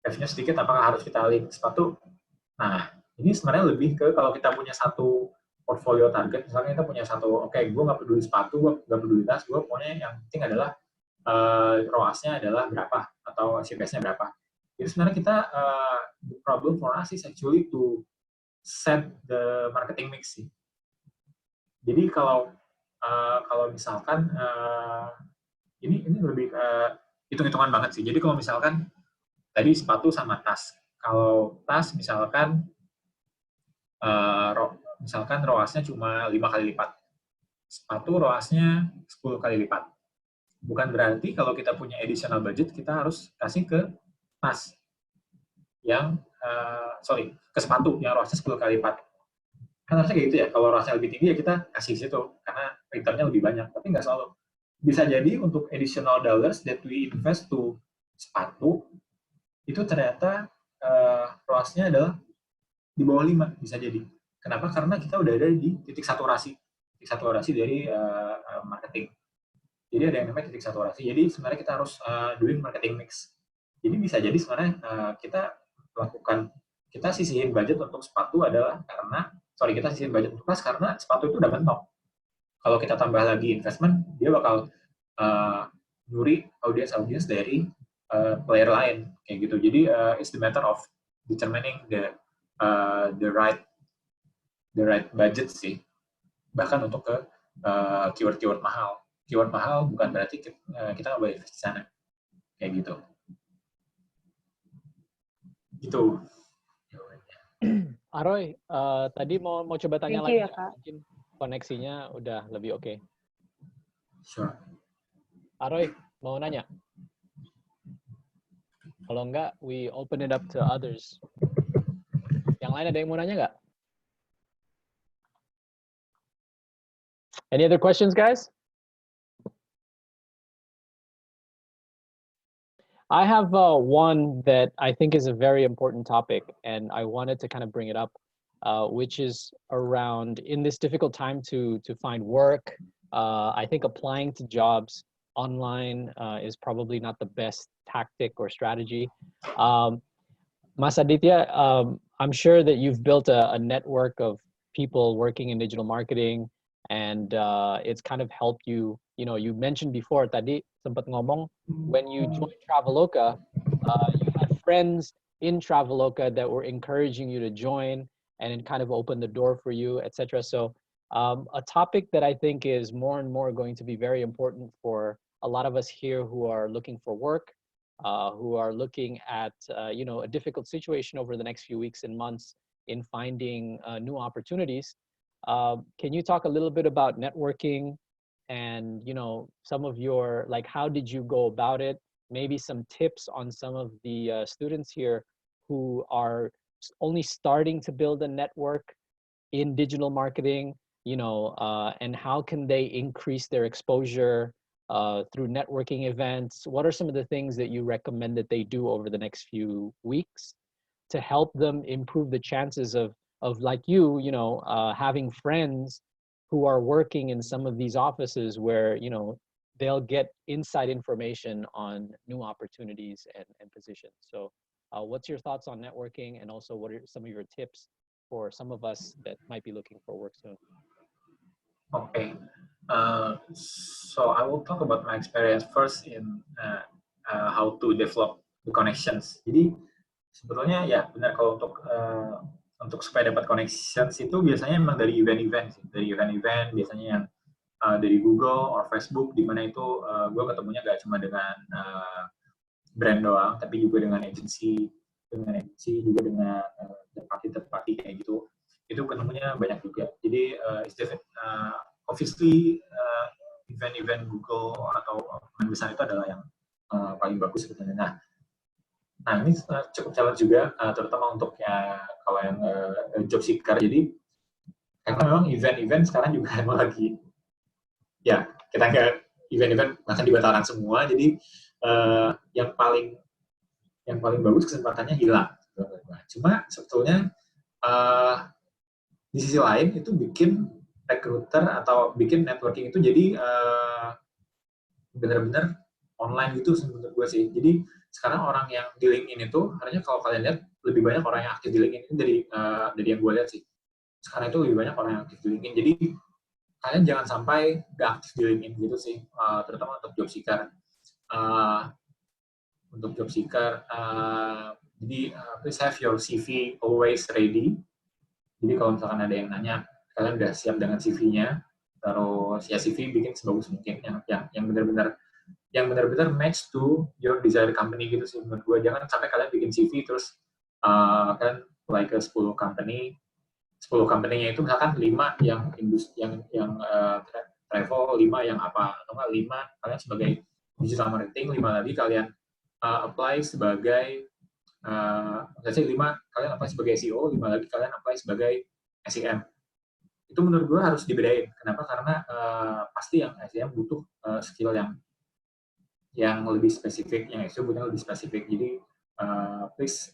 Revenue sedikit, apakah harus kita alihin ke sepatu? Nah, ini sebenarnya lebih ke kalau kita punya satu portfolio target, misalnya kita punya satu, gue nggak peduli sepatu, gue nggak peduli tas, gue pokoknya yang penting adalah ROAS-nya adalah berapa, atau CPS-nya berapa. Jadi sebenarnya kita, the problem for us is actually to set the marketing mix sih. Jadi kalau misalkan, ini lebih hitung-hitungan banget sih. Jadi kalau misalkan, tadi sepatu sama tas. Kalau tas misalkan ROAS-nya cuma 5 kali lipat. Sepatu ROAS-nya 10 kali lipat. Bukan berarti kalau kita punya additional budget, kita harus kasih ke tas. Ke sepatu yang ROAS-nya 10 kali lipat. Kan harusnya kayak gitu ya, kalau ROAS-nya lebih tinggi ya kita kasih situ, karena return-nya lebih banyak. Tapi nggak selalu. Bisa jadi untuk additional dollars that we invest to sepatu, itu ternyata ROAS-nya adalah di bawah 5, bisa jadi. Kenapa? Karena kita udah ada di titik saturasi dari marketing. Jadi ada yang namanya titik saturasi. Jadi sebenarnya kita harus doing marketing mix. Jadi bisa jadi sebenarnya kita sisihin budget untuk sepatu adalah kita sisihin budget untuk tas karena sepatu itu udah mentok. Kalau kita tambah lagi investment, dia bakal nyuri audiens dari player lain kayak gitu. Jadi it's the matter of determining the right the right budget sih, bahkan untuk ke keyword-keyword mahal. Keyword mahal bukan berarti kita nggak boleh invest di sana, kayak gitu. Itu. Aroy, tadi mau coba tanya Thank you lagi ya, Kak. mungkin koneksinya udah lebih oke. Sure. Aroy, mau nanya? Kalau enggak, we open it up to others. Yang lain ada yang mau nanya nggak? Any other questions, guys? I have one that I think is a very important topic, and I wanted to kind of bring it up, which is around in this difficult time to find work. I think applying to jobs online is probably not the best tactic or strategy. Mas Aditya, I'm sure that you've built a network of people working in digital marketing, and it's kind of helped you. You know, you mentioned before tadi sempat ngomong when you joined Traveloka, you had friends in Traveloka that were encouraging you to join, and it kind of opened the door for you, etc. So a topic that I think is more and more going to be very important for a lot of us here who are looking for work, who are looking at you know, a difficult situation over the next few weeks and months in finding new opportunities. Can you talk a little bit about networking and, you know, some of your, like, how did you go about it? Maybe some tips on some of the students here who are only starting to build a network in digital marketing, you know, and how can they increase their exposure through networking events? What are some of the things that you recommend that they do over the next few weeks to help them improve the chances of like you know, having friends who are working in some of these offices where, you know, they'll get inside information on new opportunities and positions. So what's your thoughts on networking, and also what are some of your tips for some of us that might be looking for work soon? Okay. So I will talk about my experience first in how to develop the connections. Jadi sebetulnya ya benar, kalau untuk supaya dapat connections itu biasanya emang dari event-event sih. Dari event-event biasanya yang dari Google or Facebook, di mana itu gue ketemunya gak cuma dengan brand doang, tapi juga dengan agency juga dengan third party kayak gitu. Itu ketemunya banyak juga. Jadi obviously event-event Google atau yang besar itu adalah yang paling bagus sebetulnya. Nah ini cukup challenge juga, terutama untuk kalau yang job seeker. Jadi karena memang event-event sekarang juga emang lagi, ya kita nggak event-event bahkan dibatalkan semua. Jadi yang paling bagus kesempatannya hilang. Cuma sebetulnya di sisi lain itu bikin recruiter atau bikin networking itu jadi benar-benar online gitu menurut gue sih. Jadi sekarang orang yang di LinkedIn itu, harusnya kalau kalian lihat lebih banyak orang yang aktif di LinkedIn itu dari yang gue lihat sih. Sekarang itu lebih banyak orang yang aktif di LinkedIn. Jadi kalian jangan sampai gak aktif di LinkedIn gitu sih, terutama untuk job seeker. Jadi please have your CV always ready. Jadi kalau misalkan ada yang nanya, kalian udah siap dengan CV-nya, terus ya CV bikin sebagus mungkin yang benar-benar match to your desired company gitu sih menurut gue. Jangan sampai kalian bikin CV terus kalian apply ke 10 company-nya itu misalkan 5 yang travel, 5 yang apa, atau enggak 5 kalian sebagai digital marketing, 5 lagi kalian apply sebagai 5 kalian apply sebagai SEO, 5 lagi kalian apply sebagai SEM. Itu menurut gue harus dibedain. Kenapa? Karena pasti yang SEM butuh skill yang lebih spesifik, yang SEO butuh lebih spesifik. Jadi please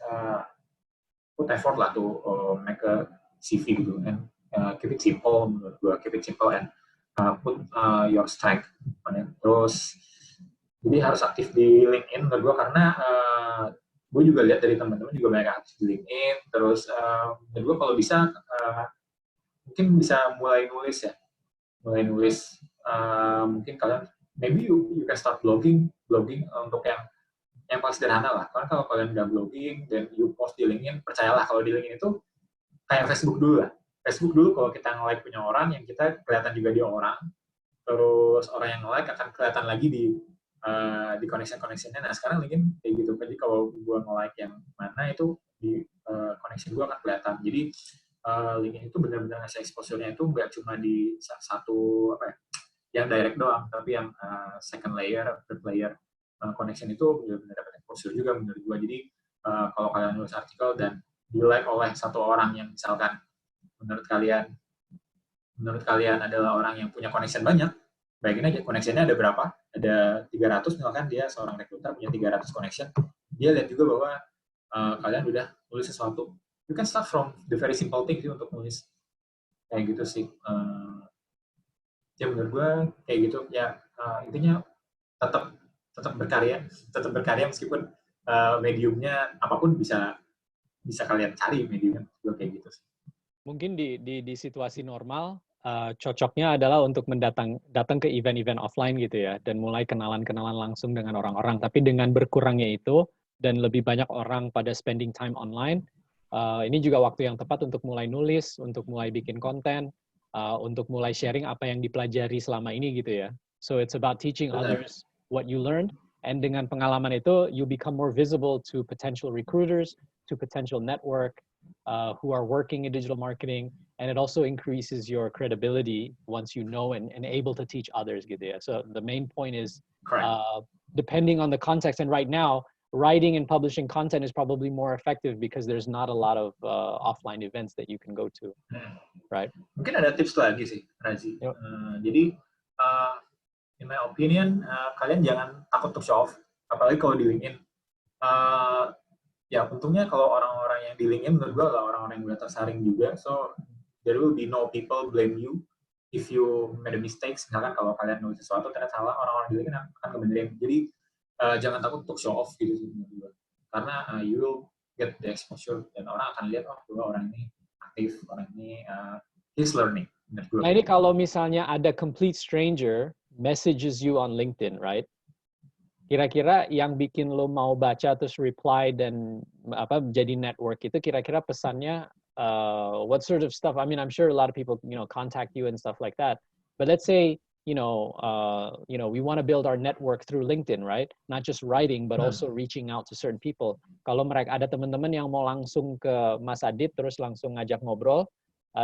put effort lah to make a CV gitu, and keep it simple menurut gue, keep it simple and put your strength on it. Terus jadi harus aktif di LinkedIn menurut gue, karena gue juga lihat dari teman-teman juga banyak aktif di LinkedIn. Terus menurut gue kalau bisa mungkin bisa mulai nulis. Mungkin kalian maybe you can start blogging untuk yang paling sederhana lah. Karena kalau kalian udah blogging dan you post di LinkedIn, percayalah kalau di LinkedIn itu kayak Facebook dulu lah. Facebook dulu kalau kita nge-like punya orang, yang kita kelihatan juga di orang, terus orang yang nge-like akan kelihatan lagi di connection-connectionnya. Nah sekarang LinkedIn kayak gitu. Jadi kalau gue nge-like yang mana itu di connection gue akan kelihatan. Jadi LinkedIn itu benar-benar ngasih exposure-nya itu nggak cuma di satu yang direct doang, tapi yang second layer, third layer connection itu benar-benar dapat exposure juga menurut gue. Jadi kalau kalian nulis artikel dan di-like oleh satu orang yang misalkan menurut kalian adalah orang yang punya connection banyak, bayangin aja connection-nya ada berapa? Ada 300 misalkan, dia seorang rekruter punya 300 connection, dia lihat juga bahwa kalian udah nulis sesuatu. You can start from the very simple thing sih untuk nulis kayak gitu sih. Ya menurut gue kayak gitu ya, intinya tetap berkarya meskipun mediumnya apapun bisa kalian cari mediumnya juga kayak gitu sih. Mungkin di situasi normal cocoknya adalah untuk datang ke event-event offline gitu ya, dan mulai kenalan-kenalan langsung dengan orang-orang. Tapi dengan berkurangnya itu dan lebih banyak orang pada spending time online, ini juga waktu yang tepat untuk mulai nulis, untuk mulai bikin konten, untuk mulai sharing apa yang dipelajari selama ini gitu ya. So it's about teaching others what you learned, and dengan pengalaman itu you become more visible to potential recruiters, to potential network who are working in digital marketing, and it also increases your credibility once you know and able to teach others gitu ya. So the main point is depending on the context, and right now writing and publishing content is probably more effective because there's not a lot of offline events that you can go to, right? Mungkin ada tips lagi sih, Razi. Jadi in my opinion, kalian jangan takut untuk show off, apalagi kalau di LinkedIn. Ya untungnya kalau orang-orang yang di LinkedIn menurut gue adalah orang-orang yang udah tersaring juga, so there will be no people blame you if you made a mistakes. Misalkan kalau kalian nulis sesuatu ternyata salah, orang-orang di LinkedIn akan ngebenerin. Jadi jangan takut untuk show off gitu sih menurut gue, karena you will get the exposure dan orang akan lihat orang ini aktif, orang ini he's learning. Nah ini kalau misalnya ada complete stranger messages you on LinkedIn, right? Kira-kira yang bikin lo mau baca terus reply dan jadi network itu kira-kira pesannya what sort of stuff? I mean, I'm sure a lot of people contact you and stuff like that. But let's say we want to build our network through LinkedIn, right? Not just writing, but also reaching out to certain people. Kalau mereka ada teman-teman yang mau langsung ke Mas Adit terus langsung ngajak ngobrol,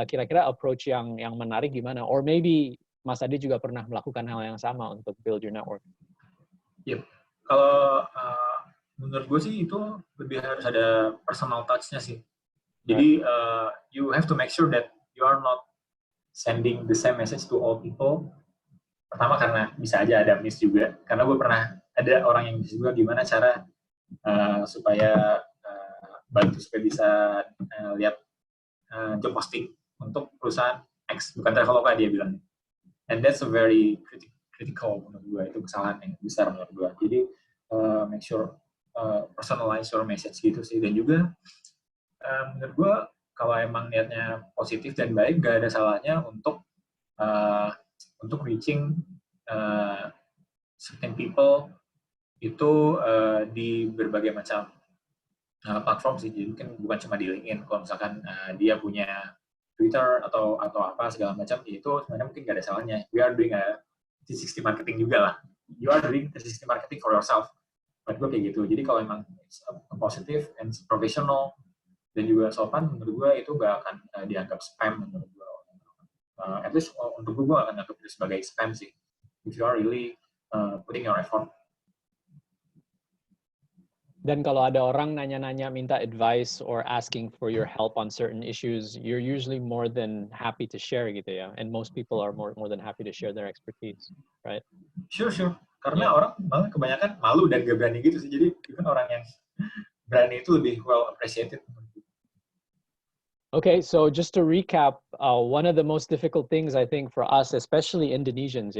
kira-kira approach yang menarik gimana? Or maybe Mas Adit juga pernah melakukan hal yang sama untuk build your network. Yep. Kalau menurut gue sih itu lebih harus ada personal touch-nya sih. Jadi you have to make sure that you are not sending the same message to all people. Pertama karena bisa aja ada miss juga. Karena gue pernah ada orang yang miss juga gimana cara supaya bantu supaya bisa lihat job posting untuk perusahaan X, bukan Traveloka dia bilang. And that's a very critical menurut gue, itu kesalahan yang besar menurut gue. Jadi make sure personalize your message gitu sih. Dan juga menurut gue kalau emang niatnya positif dan baik, gak ada salahnya untuk reaching certain people itu di berbagai macam platform sih. Jadi mungkin bukan cuma di LinkedIn. Kalau misalkan dia punya Twitter atau apa segala macam, itu sebenarnya mungkin gak ada salahnya. We are doing a 360 marketing juga lah. You are doing 360 marketing for yourself. Menurut gue kayak gitu. Jadi kalau emang positif and professional dan juga sopan, menurut gue itu gak akan dianggap spam menurut gue. At least untuk gue gak akan anggap itu sebagai spam sih. If you are really putting your effort. Dan kalau ada orang nanya-nanya minta advice or asking for your help on certain issues, you're usually more than happy to share gitu ya. And most people are more than happy to share their expertise, right? Sure. Karena orang malah kebanyakan malu dan gak berani gitu sih. Jadi even orang yang berani itu lebih well appreciated. Okay, so just to recap, one of the most difficult things I think for us, especially Indonesians,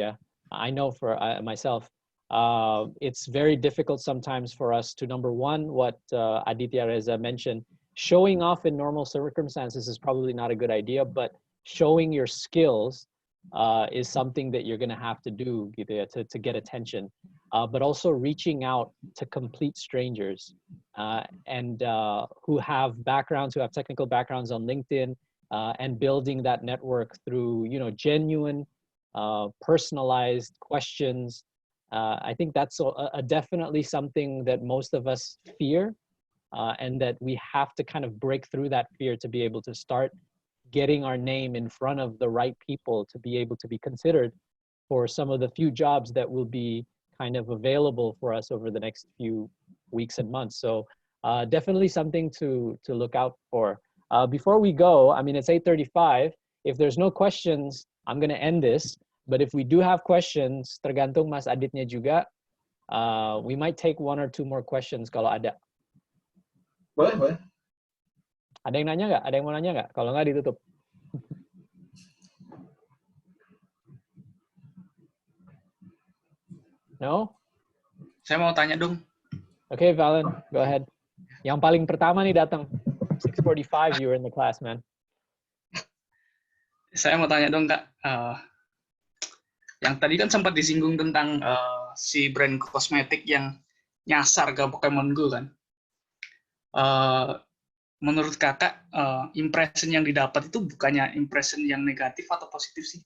I know for myself, it's very difficult sometimes for us to, number one, what Aditya Reza mentioned, showing off in normal circumstances is probably not a good idea, but showing your skills is something that you're going to have to do gitu ya, to get attention. But also reaching out to complete strangers and who have backgrounds, who have technical backgrounds on LinkedIn, and building that network through, genuine, personalized questions. I think that's definitely something that most of us fear, and that we have to kind of break through that fear to be able to start getting our name in front of the right people to be able to be considered for some of the few jobs that will be kind of available for us over the next few weeks and months. So definitely something to look out for. Before we go, I mean, it's 8:35. If there's no questions, I'm going to end this. But if we do have questions, tergantung Mas Aditnya juga, we might take 1 or 2 more questions kalau ada. Boleh. Ada yang nanya nggak? Ada yang mau nanya nggak? Kalau nggak, ditutup. No? Saya mau tanya dong. Okay, Valen, go ahead. Yang paling pertama nih datang. 6:45, you were in the class, man. Saya mau tanya dong, Kak. Yang tadi kan sempat disinggung tentang si brand kosmetik yang nyasar ke Pokemon Go kan. Menurut Kakak, impression yang didapat itu bukannya impression yang negatif atau positif sih?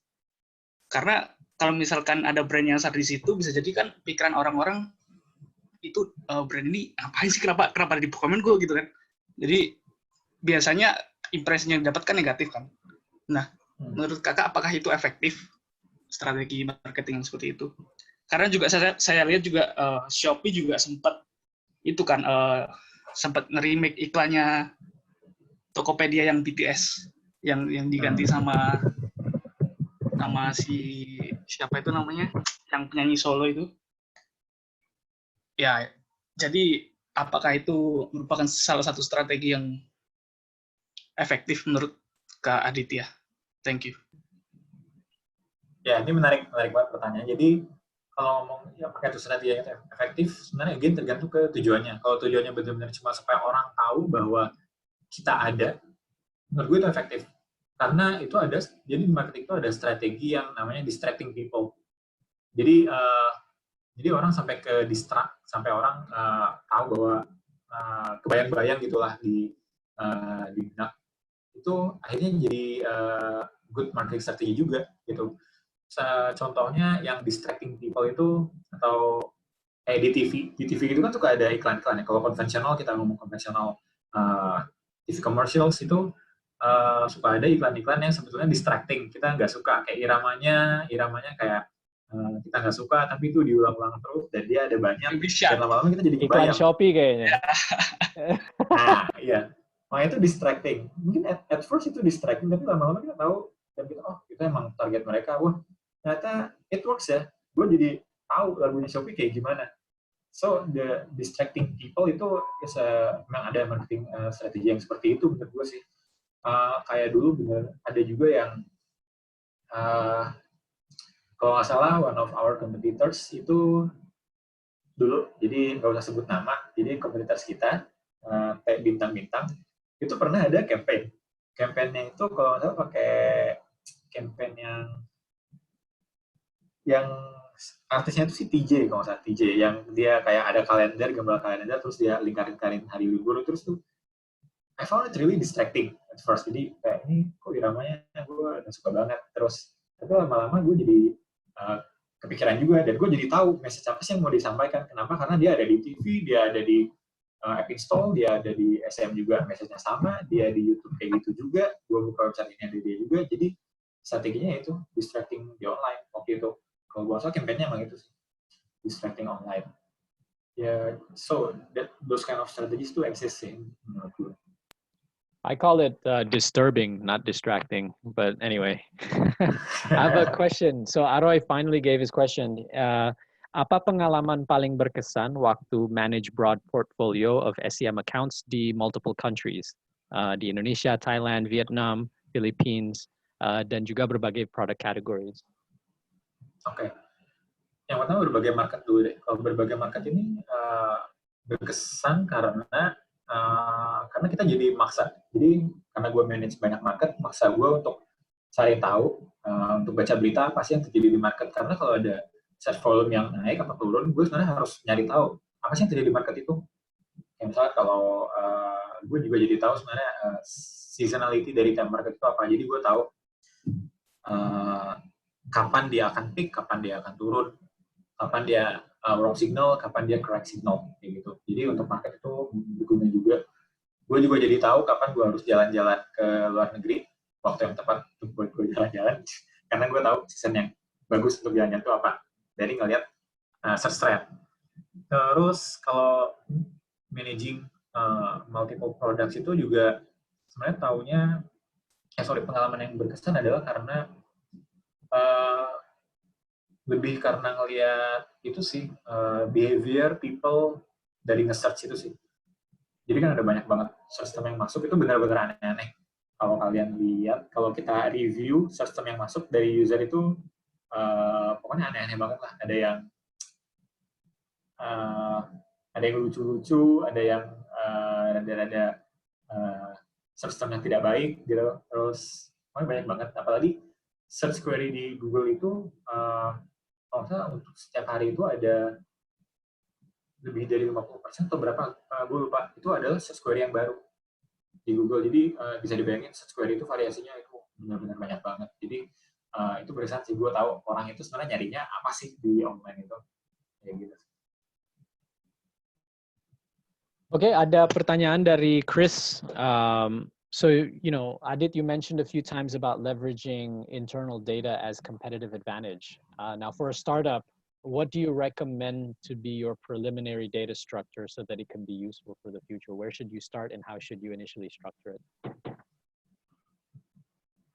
Karena kalau misalkan ada brand yang nyasar di situ, bisa jadi kan pikiran orang-orang itu brand ini ngapain sih, kenapa ada di Pokemon Go gitu kan. Jadi biasanya impression yang didapat kan negatif kan. Nah, menurut Kakak apakah itu efektif strategi marketing yang seperti itu? Karena juga saya lihat juga Shopee juga sempat itu kan sempat nge-remake iklannya Tokopedia yang BTS yang diganti sama si siapa itu namanya, yang penyanyi solo itu. Ya, jadi apakah itu merupakan salah satu strategi yang efektif menurut Kak Aditya? Thank you. Ya, ini menarik banget pertanyaan. Jadi kalau ngomong ya pakai itu strategi yang efektif, sebenarnya again tergantung ke tujuannya. Kalau tujuannya benar-benar cuma supaya orang tahu bahwa kita ada, menurut gue itu efektif. Karena itu ada, jadi di marketing itu ada strategi yang namanya distracting people. Jadi orang sampai ke distract, sampai orang tahu bahwa kebayang-bayang gitulah di benak. Itu akhirnya jadi good marketing strategi juga gitu. Contohnya yang distracting people itu, atau di TV itu kan suka ada iklan-iklan ya. Kalau konvensional, kita ngomong konvensional TV commercials itu suka ada iklan-iklan yang sebetulnya distracting, kita nggak suka, kayak iramanya kayak kita nggak suka, tapi itu diulang-ulang terus dan dia ada banyak, dan lama-lama kita jadi kebayang. Iklan Shopee kayaknya. Nah, iya. Makanya itu distracting. Mungkin at first itu distracting, tapi lama-lama kita tahu, dan kita, oh, itu emang target mereka. Wah, ternyata it works ya. Gue jadi tahu lagunya Shopee kayak gimana. So, the distracting people itu memang ada marketing strategi yang seperti itu menurut gue sih. Kayak dulu bener, ada juga yang kalau nggak salah one of our competitors itu dulu, jadi nggak usah sebut nama, jadi competitors kita kayak bintang-bintang itu pernah ada campaign-nya itu kalau nggak salah pakai campaign yang artisnya itu si TJ, kalau nggak salah TJ, yang dia kayak ada kalender, gambar kalender, terus dia lingkarin hari libur, terus tuh I found it really distracting at first. Jadi kayak ini kok iramanya gue udah suka banget. Terus tapi lama-lama gue jadi kepikiran juga, dan gue jadi tahu message apa sih yang mau disampaikan. Kenapa? Karena dia ada di TV, dia ada di app install, dia ada di SM juga, message-nya sama, dia di YouTube kayak gitu juga. Gue buka website ini ada dia juga. Jadi strateginya itu distracting di online waktu itu. Kalau gue rasa campaign-nya emang itu sih, distracting online. Yeah, so those kind of strategies to exist menurut gue. I call it disturbing, not distracting. But anyway, I have a question. So Aroy finally gave his question. Apa pengalaman paling berkesan waktu manage broad portfolio of SEM accounts di multiple countries? Di Indonesia, Thailand, Vietnam, Philippines, dan juga berbagai product categories. Oke. Yang pertama berbagai market dulu deh. Kalau berbagai market ini berkesan karena kita jadi maksa. Jadi karena gue manage banyak market, maksa gue untuk cari tahu, untuk baca berita apa sih yang terjadi di market. Karena kalau ada search volume yang naik atau turun, gue sebenarnya harus nyari tahu apa sih yang terjadi di market itu. Kayak misalnya kalau gue juga jadi tahu sebenarnya si seasonality dari time market itu apa. Jadi gue tahu kapan dia akan peak, kapan dia akan turun, kapan dia wrong signal, kapan dia correct signal, kayak gitu. Jadi untuk market itu berguna juga. Gue juga jadi tahu kapan gue harus jalan-jalan ke luar negeri, waktu yang tepat untuk buat gue jalan-jalan, karena gue tahu season yang bagus untuk jalan-jalan itu apa, dari ngelihat search trend. Terus kalau managing multiple products itu juga sebenarnya taunya, pengalaman yang berkesan adalah karena lebih karena ngelihat itu sih, behavior people dari nge-search itu sih. Jadi kan ada banyak banget search term yang masuk, itu benar-benar aneh-aneh. Kalau kalian lihat, kalau kita review search term yang masuk dari user itu, pokoknya aneh-aneh banget lah. Ada yang lucu-lucu, ada yang rada-rada search term yang tidak baik gitu. Terus pokoknya banyak banget. Apalagi search query di Google itu, kalau misalnya untuk setiap hari itu ada lebih dari 50% atau berapa, gue lupa, itu adalah search query yang baru di Google. Jadi bisa dibayangin search query itu variasinya itu benar-benar banyak banget. Jadi itu berkesan sih, gue tahu orang itu sebenarnya nyarinya apa sih di online itu. Kayak gitu. Oke, ada pertanyaan dari Chris. So, Adit, you mentioned a few times about leveraging internal data as competitive advantage. Now, for a startup, what do you recommend to be your preliminary data structure so that it can be useful for the future? Where should you start and how should you initially structure it?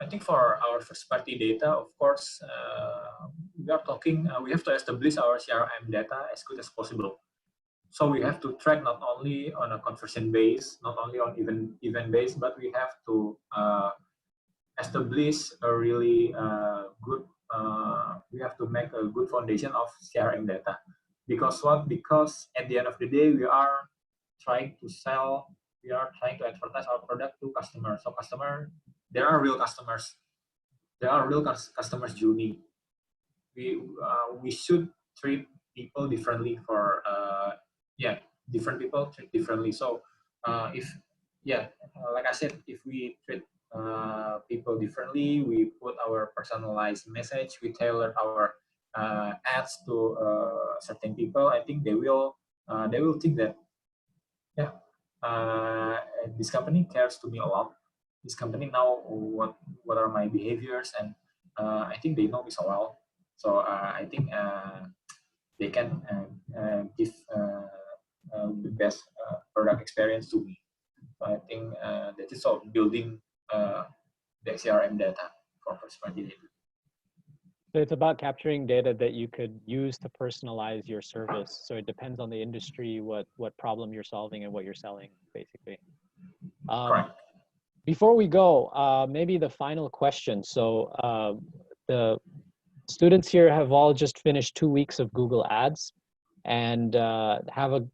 I think for our first-party data, of course, we have to establish our CRM data as good as possible. So we have to track not only on a conversion base, not only on event base, but we have to establish a really good. We have to make a good foundation of CRM data. Because what? Because at the end of the day, we are trying to advertise our product to customers. So there are real customers. There are real customers journey. We should treat people differently for different people treat differently. So like I said, if we treat people differently, we put our personalized message, we tailor our ads to certain people, I think they will think that this company cares to me a lot. This company know what are my behaviors, and I think they know me so well. So I think they can give the best product experience to me. So I think that is all building the CRM data for first-party data. So it's about capturing data that you could use to personalize your service. So it depends on the industry, what problem you're solving and what you're selling, basically. Correct. Before we go, maybe the final question. So the students here have all just finished 2 weeks of Google Ads and have a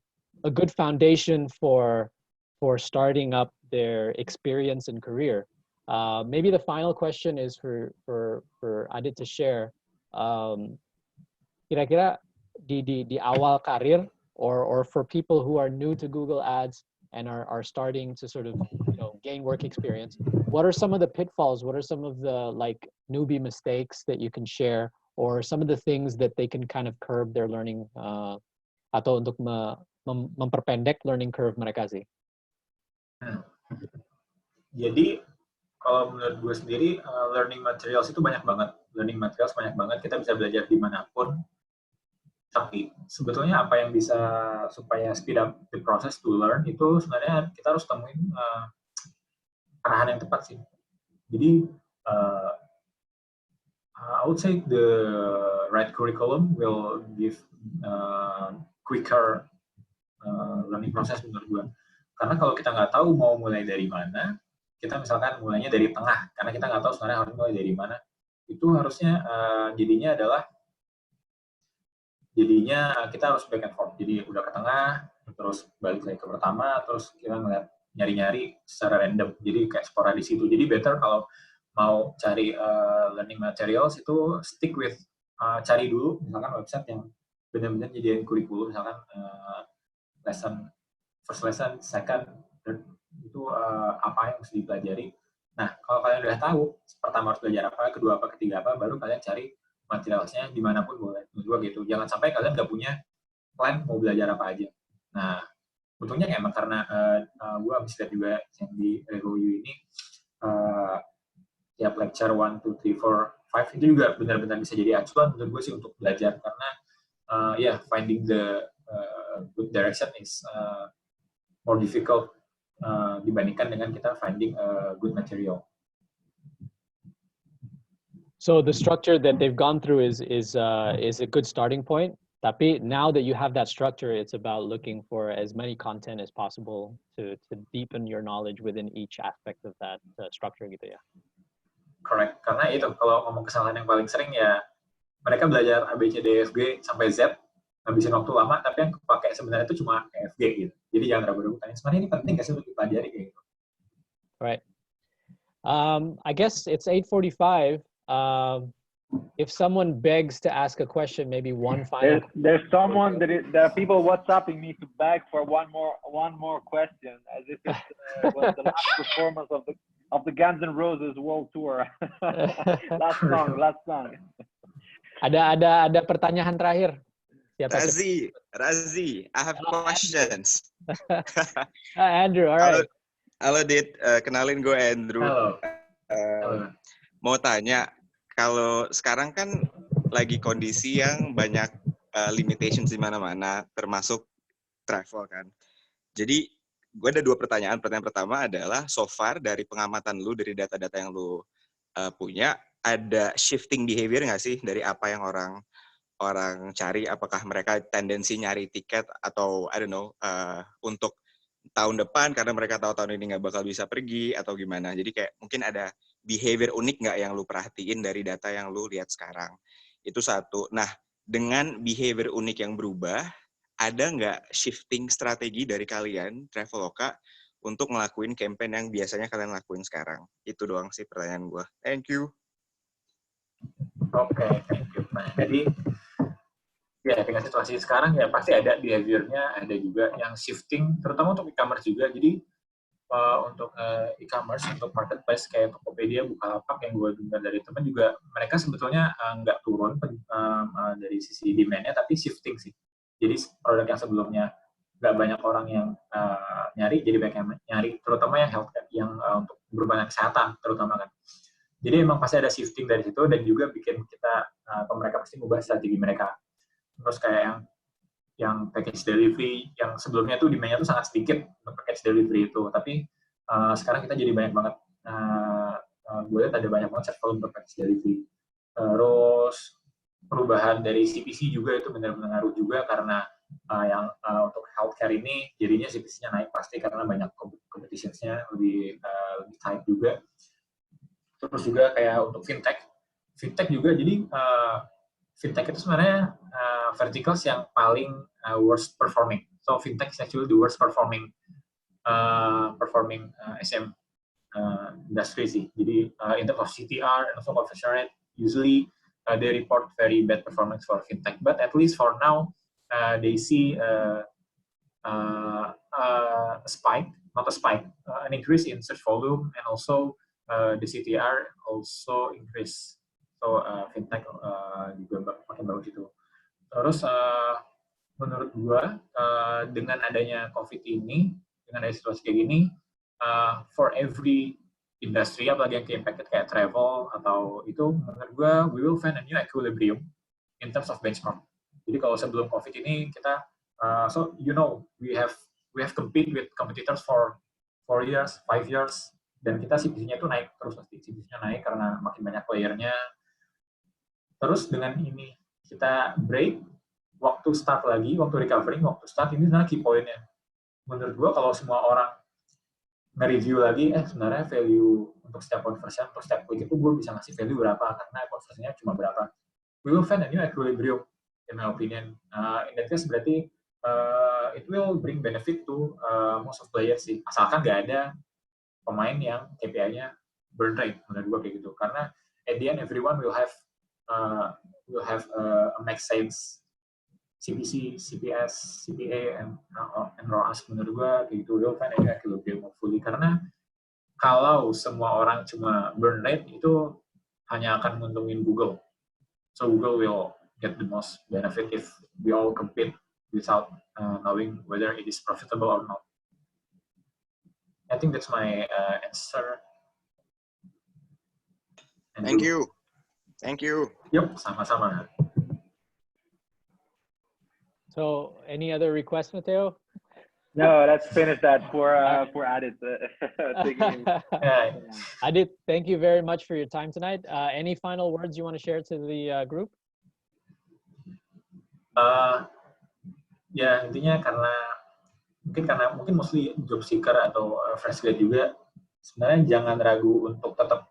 good foundation for starting up their experience and career. Maybe the final question is for Adit to share. Kira-kira di awal karir, or for people who are new to Google Ads and are starting to sort of gain work experience, what are some of the pitfalls? What are some of the newbie mistakes that you can share, or some of the things that they can kind of curb their learning atau untuk memperpendek learning curve mereka sih? Jadi kalau menurut gue sendiri, learning materials itu banyak banget. Kita bisa belajar dimanapun. Tapi sebetulnya apa yang bisa supaya speed up the process to learn itu sebenarnya kita harus temuin arahan yang tepat sih. Jadi I would say the right curriculum will give quicker learning process menurut gue. Karena kalau kita nggak tahu mau mulai dari mana, kita misalkan mulainya dari tengah, karena kita nggak tahu sebenarnya harus mulai dari mana, itu harusnya jadinya kita harus back and forth. Jadi udah ke tengah, terus balik lagi ke pertama, terus kita ngeliat nyari-nyari secara random. Jadi kayak sporadis itu. Jadi better kalau mau cari learning materials itu stick with cari dulu misalkan website yang benar-benar jadiin kurikulum, misalkan lesson, first lesson, second, third itu apa yang mesti dipelajari. Nah, kalau kalian udah tahu, pertama harus belajar apa, kedua apa, ketiga apa, baru kalian cari materialnya dimanapun boleh. Menurut gue gitu. Jangan sampai kalian nggak punya plan mau belajar apa aja. Nah, untungnya emang karena gue habis lihat juga yang di RegoU ini, tiap lecture 1, 2, 3, 4, 5 itu juga benar-benar bisa jadi acuan menurut gue sih untuk belajar. Karena finding the good direction is more difficult dibandingkan dengan kita finding good material. So the structure that they've gone through is a good starting point. Tapi now that you have that structure, it's about looking for as many content as possible to deepen your knowledge within each aspect of that structure gitu ya. Correct. Karena itu kalau ngomong kesalahan yang paling sering ya mereka belajar A, B, C, D, F, G sampai Z, habisin waktu lama, tapi yang kepake sebenarnya itu cuma F, G gitu. Jadi jangan ragu-ragu tanya, sebenarnya ini penting nggak sih untuk dipelajari kayak gitu. Right. I guess it's 8:45. If someone begs to ask a question, maybe one final. There's someone there are people WhatsApping me to beg for one more question, as if it was the last performance of the Guns N' Roses World Tour. last song. Ada pertanyaan terakhir. Siapa Razi, I have questions. Andrew, all right. Halo Dit, kenalin gue Andrew. Halo. Mau tanya, kalau sekarang kan lagi kondisi yang banyak limitations di mana-mana, termasuk travel kan. Jadi gue ada 2 pertanyaan. Pertanyaan pertama adalah, so far dari pengamatan lu, dari data-data yang lu punya, ada shifting behavior nggak sih dari apa yang orang cari? Apakah mereka tendensi nyari tiket atau I don't know untuk tahun depan karena mereka tahu tahun ini nggak bakal bisa pergi atau gimana? Jadi kayak mungkin ada behavior unik nggak yang lu perhatiin dari data yang lu lihat sekarang? Itu satu. Nah, dengan behavior unik yang berubah, ada nggak shifting strategi dari kalian, Traveloka, untuk ngelakuin campaign yang biasanya kalian lakuin sekarang? Itu doang sih pertanyaan gue. Thank you. Oke, thank you. Nah, jadi ya dengan situasi sekarang ya pasti ada behavior-nya, ada juga yang shifting, terutama untuk e-commerce juga. Jadi untuk e-commerce, untuk marketplace kayak Tokopedia, Bukalapak yang gue dengar dari teman juga, mereka sebetulnya nggak turun dari sisi demand-nya, tapi shifting sih. Jadi produk yang sebelumnya nggak banyak orang yang nyari, jadi banyak yang nyari, terutama yang healthcare, yang untuk berhubungan kesehatan terutama kan. Jadi emang pasti ada shifting dari situ dan juga bikin kita atau mereka pasti mengubah strategi mereka. Terus kayak yang package delivery yang sebelumnya tuh demand-nya tuh sangat sedikit untuk package delivery itu, tapi sekarang kita jadi banyak banget. Gue lihat ada banyak banget search volume untuk package delivery. Terus perubahan dari CPC juga itu benar-benar ngaruh juga karena yang untuk healthcare ini jadinya CPC-nya naik pasti karena banyak competitions-nya lebih tight juga. Terus juga kayak untuk fintech juga, jadi fintech itu sebenarnya verticals yang paling worst performing. So fintech is actually the worst performing SM industry sih. Jadi in terms of CTR and also conversion rate, usually they report very bad performance for fintech. But at least for now, they see an increase in search volume and also the CTR also increase. So fintech juga makin bagus itu. Terus menurut gua dengan adanya COVID ini, dengan ada situasi kayak gini, for every industry, apalagi yang impacted kayak travel atau itu, menurut gua we will find a new equilibrium in terms of benchmark. Jadi kalau sebelum COVID ini kita, so you know we have compete with competitors for 4 years, 5 years. Dan kita CPC-nya itu naik terus pasti, CPC-nya naik karena makin banyak player-nya. Terus dengan ini kita break, waktu start lagi, waktu recovering, waktu start, ini sebenarnya key point-nya. Menurut gue kalau semua orang nge-review lagi, sebenarnya value untuk setiap conversion, untuk setiap click itu gue bisa ngasih value berapa, karena conversion-nya cuma berapa. We will find a new equilibrium, in my opinion. In that case berarti it will bring benefit to most of players sih, asalkan nggak ada pemain yang KPI-nya burn rate, menurut gue kayak gitu. Karena at the end everyone will have a max sales CPC, CPS, CPA, and ROAS menurut gue kayak gitu will find a equilibrium hopefully, karena kalau semua orang cuma burn rate itu hanya akan menguntungin Google. So Google will get the most benefit if we all compete without knowing whether it is profitable or not. I think that's my answer. Thank you. Thank you. Yep, sama-sama. So, any other requests, Matteo? No, let's finish that for Adit. Adit, thank you very much for your time tonight. Any final words you want to share to the group? Ya intinya karena mungkin mostly job seeker atau fresh grad juga, sebenarnya jangan ragu untuk tetap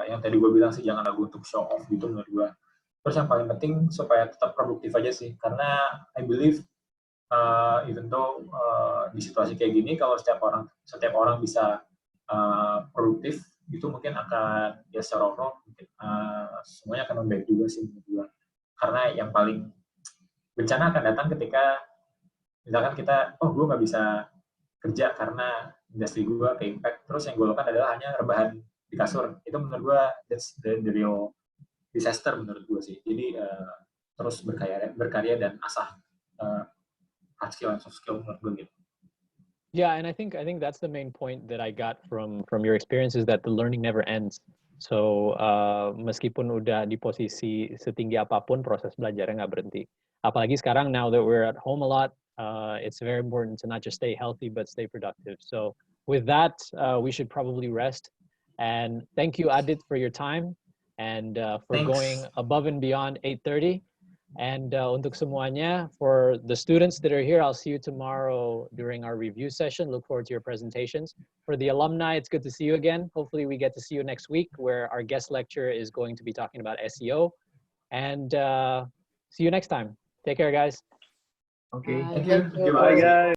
yang tadi gue bilang sih, jangan ragu untuk show off gitu menurut gue. Terus yang paling penting supaya tetap produktif aja sih, karena I believe even though di situasi kayak gini, kalau setiap orang bisa produktif itu mungkin akan ya secara overall mungkin semuanya akan membaik juga sih menurut gue. Karena yang paling bencana akan datang ketika misalkan kita, gue nggak bisa kerja karena industri gue ke impact, terus yang gue lakukan adalah hanya rebahan di kasur. Itu menurut gue that's the real disaster menurut gue sih. Jadi terus berkarya dan asah hard skill and soft skill menurut gue gitu. Yeah, and I think that's the main point that I got from your experience is that the learning never ends. So meskipun udah di posisi setinggi apapun, proses belajarnya nggak berhenti. Apalagi sekarang, now that we're at home a lot, it's very important to not just stay healthy but stay productive. So with that, we should probably rest. And thank you, Adit, for your time and for going above and beyond 8:30. And untuk semuanya, for the students that are here, I'll see you tomorrow during our review session. Look forward to your presentations. For the alumni, it's good to see you again. Hopefully we get to see you next week, where our guest lecturer is going to be talking about SEO. And see you next time. Take care, guys. Okay, thank you. Bye, guys.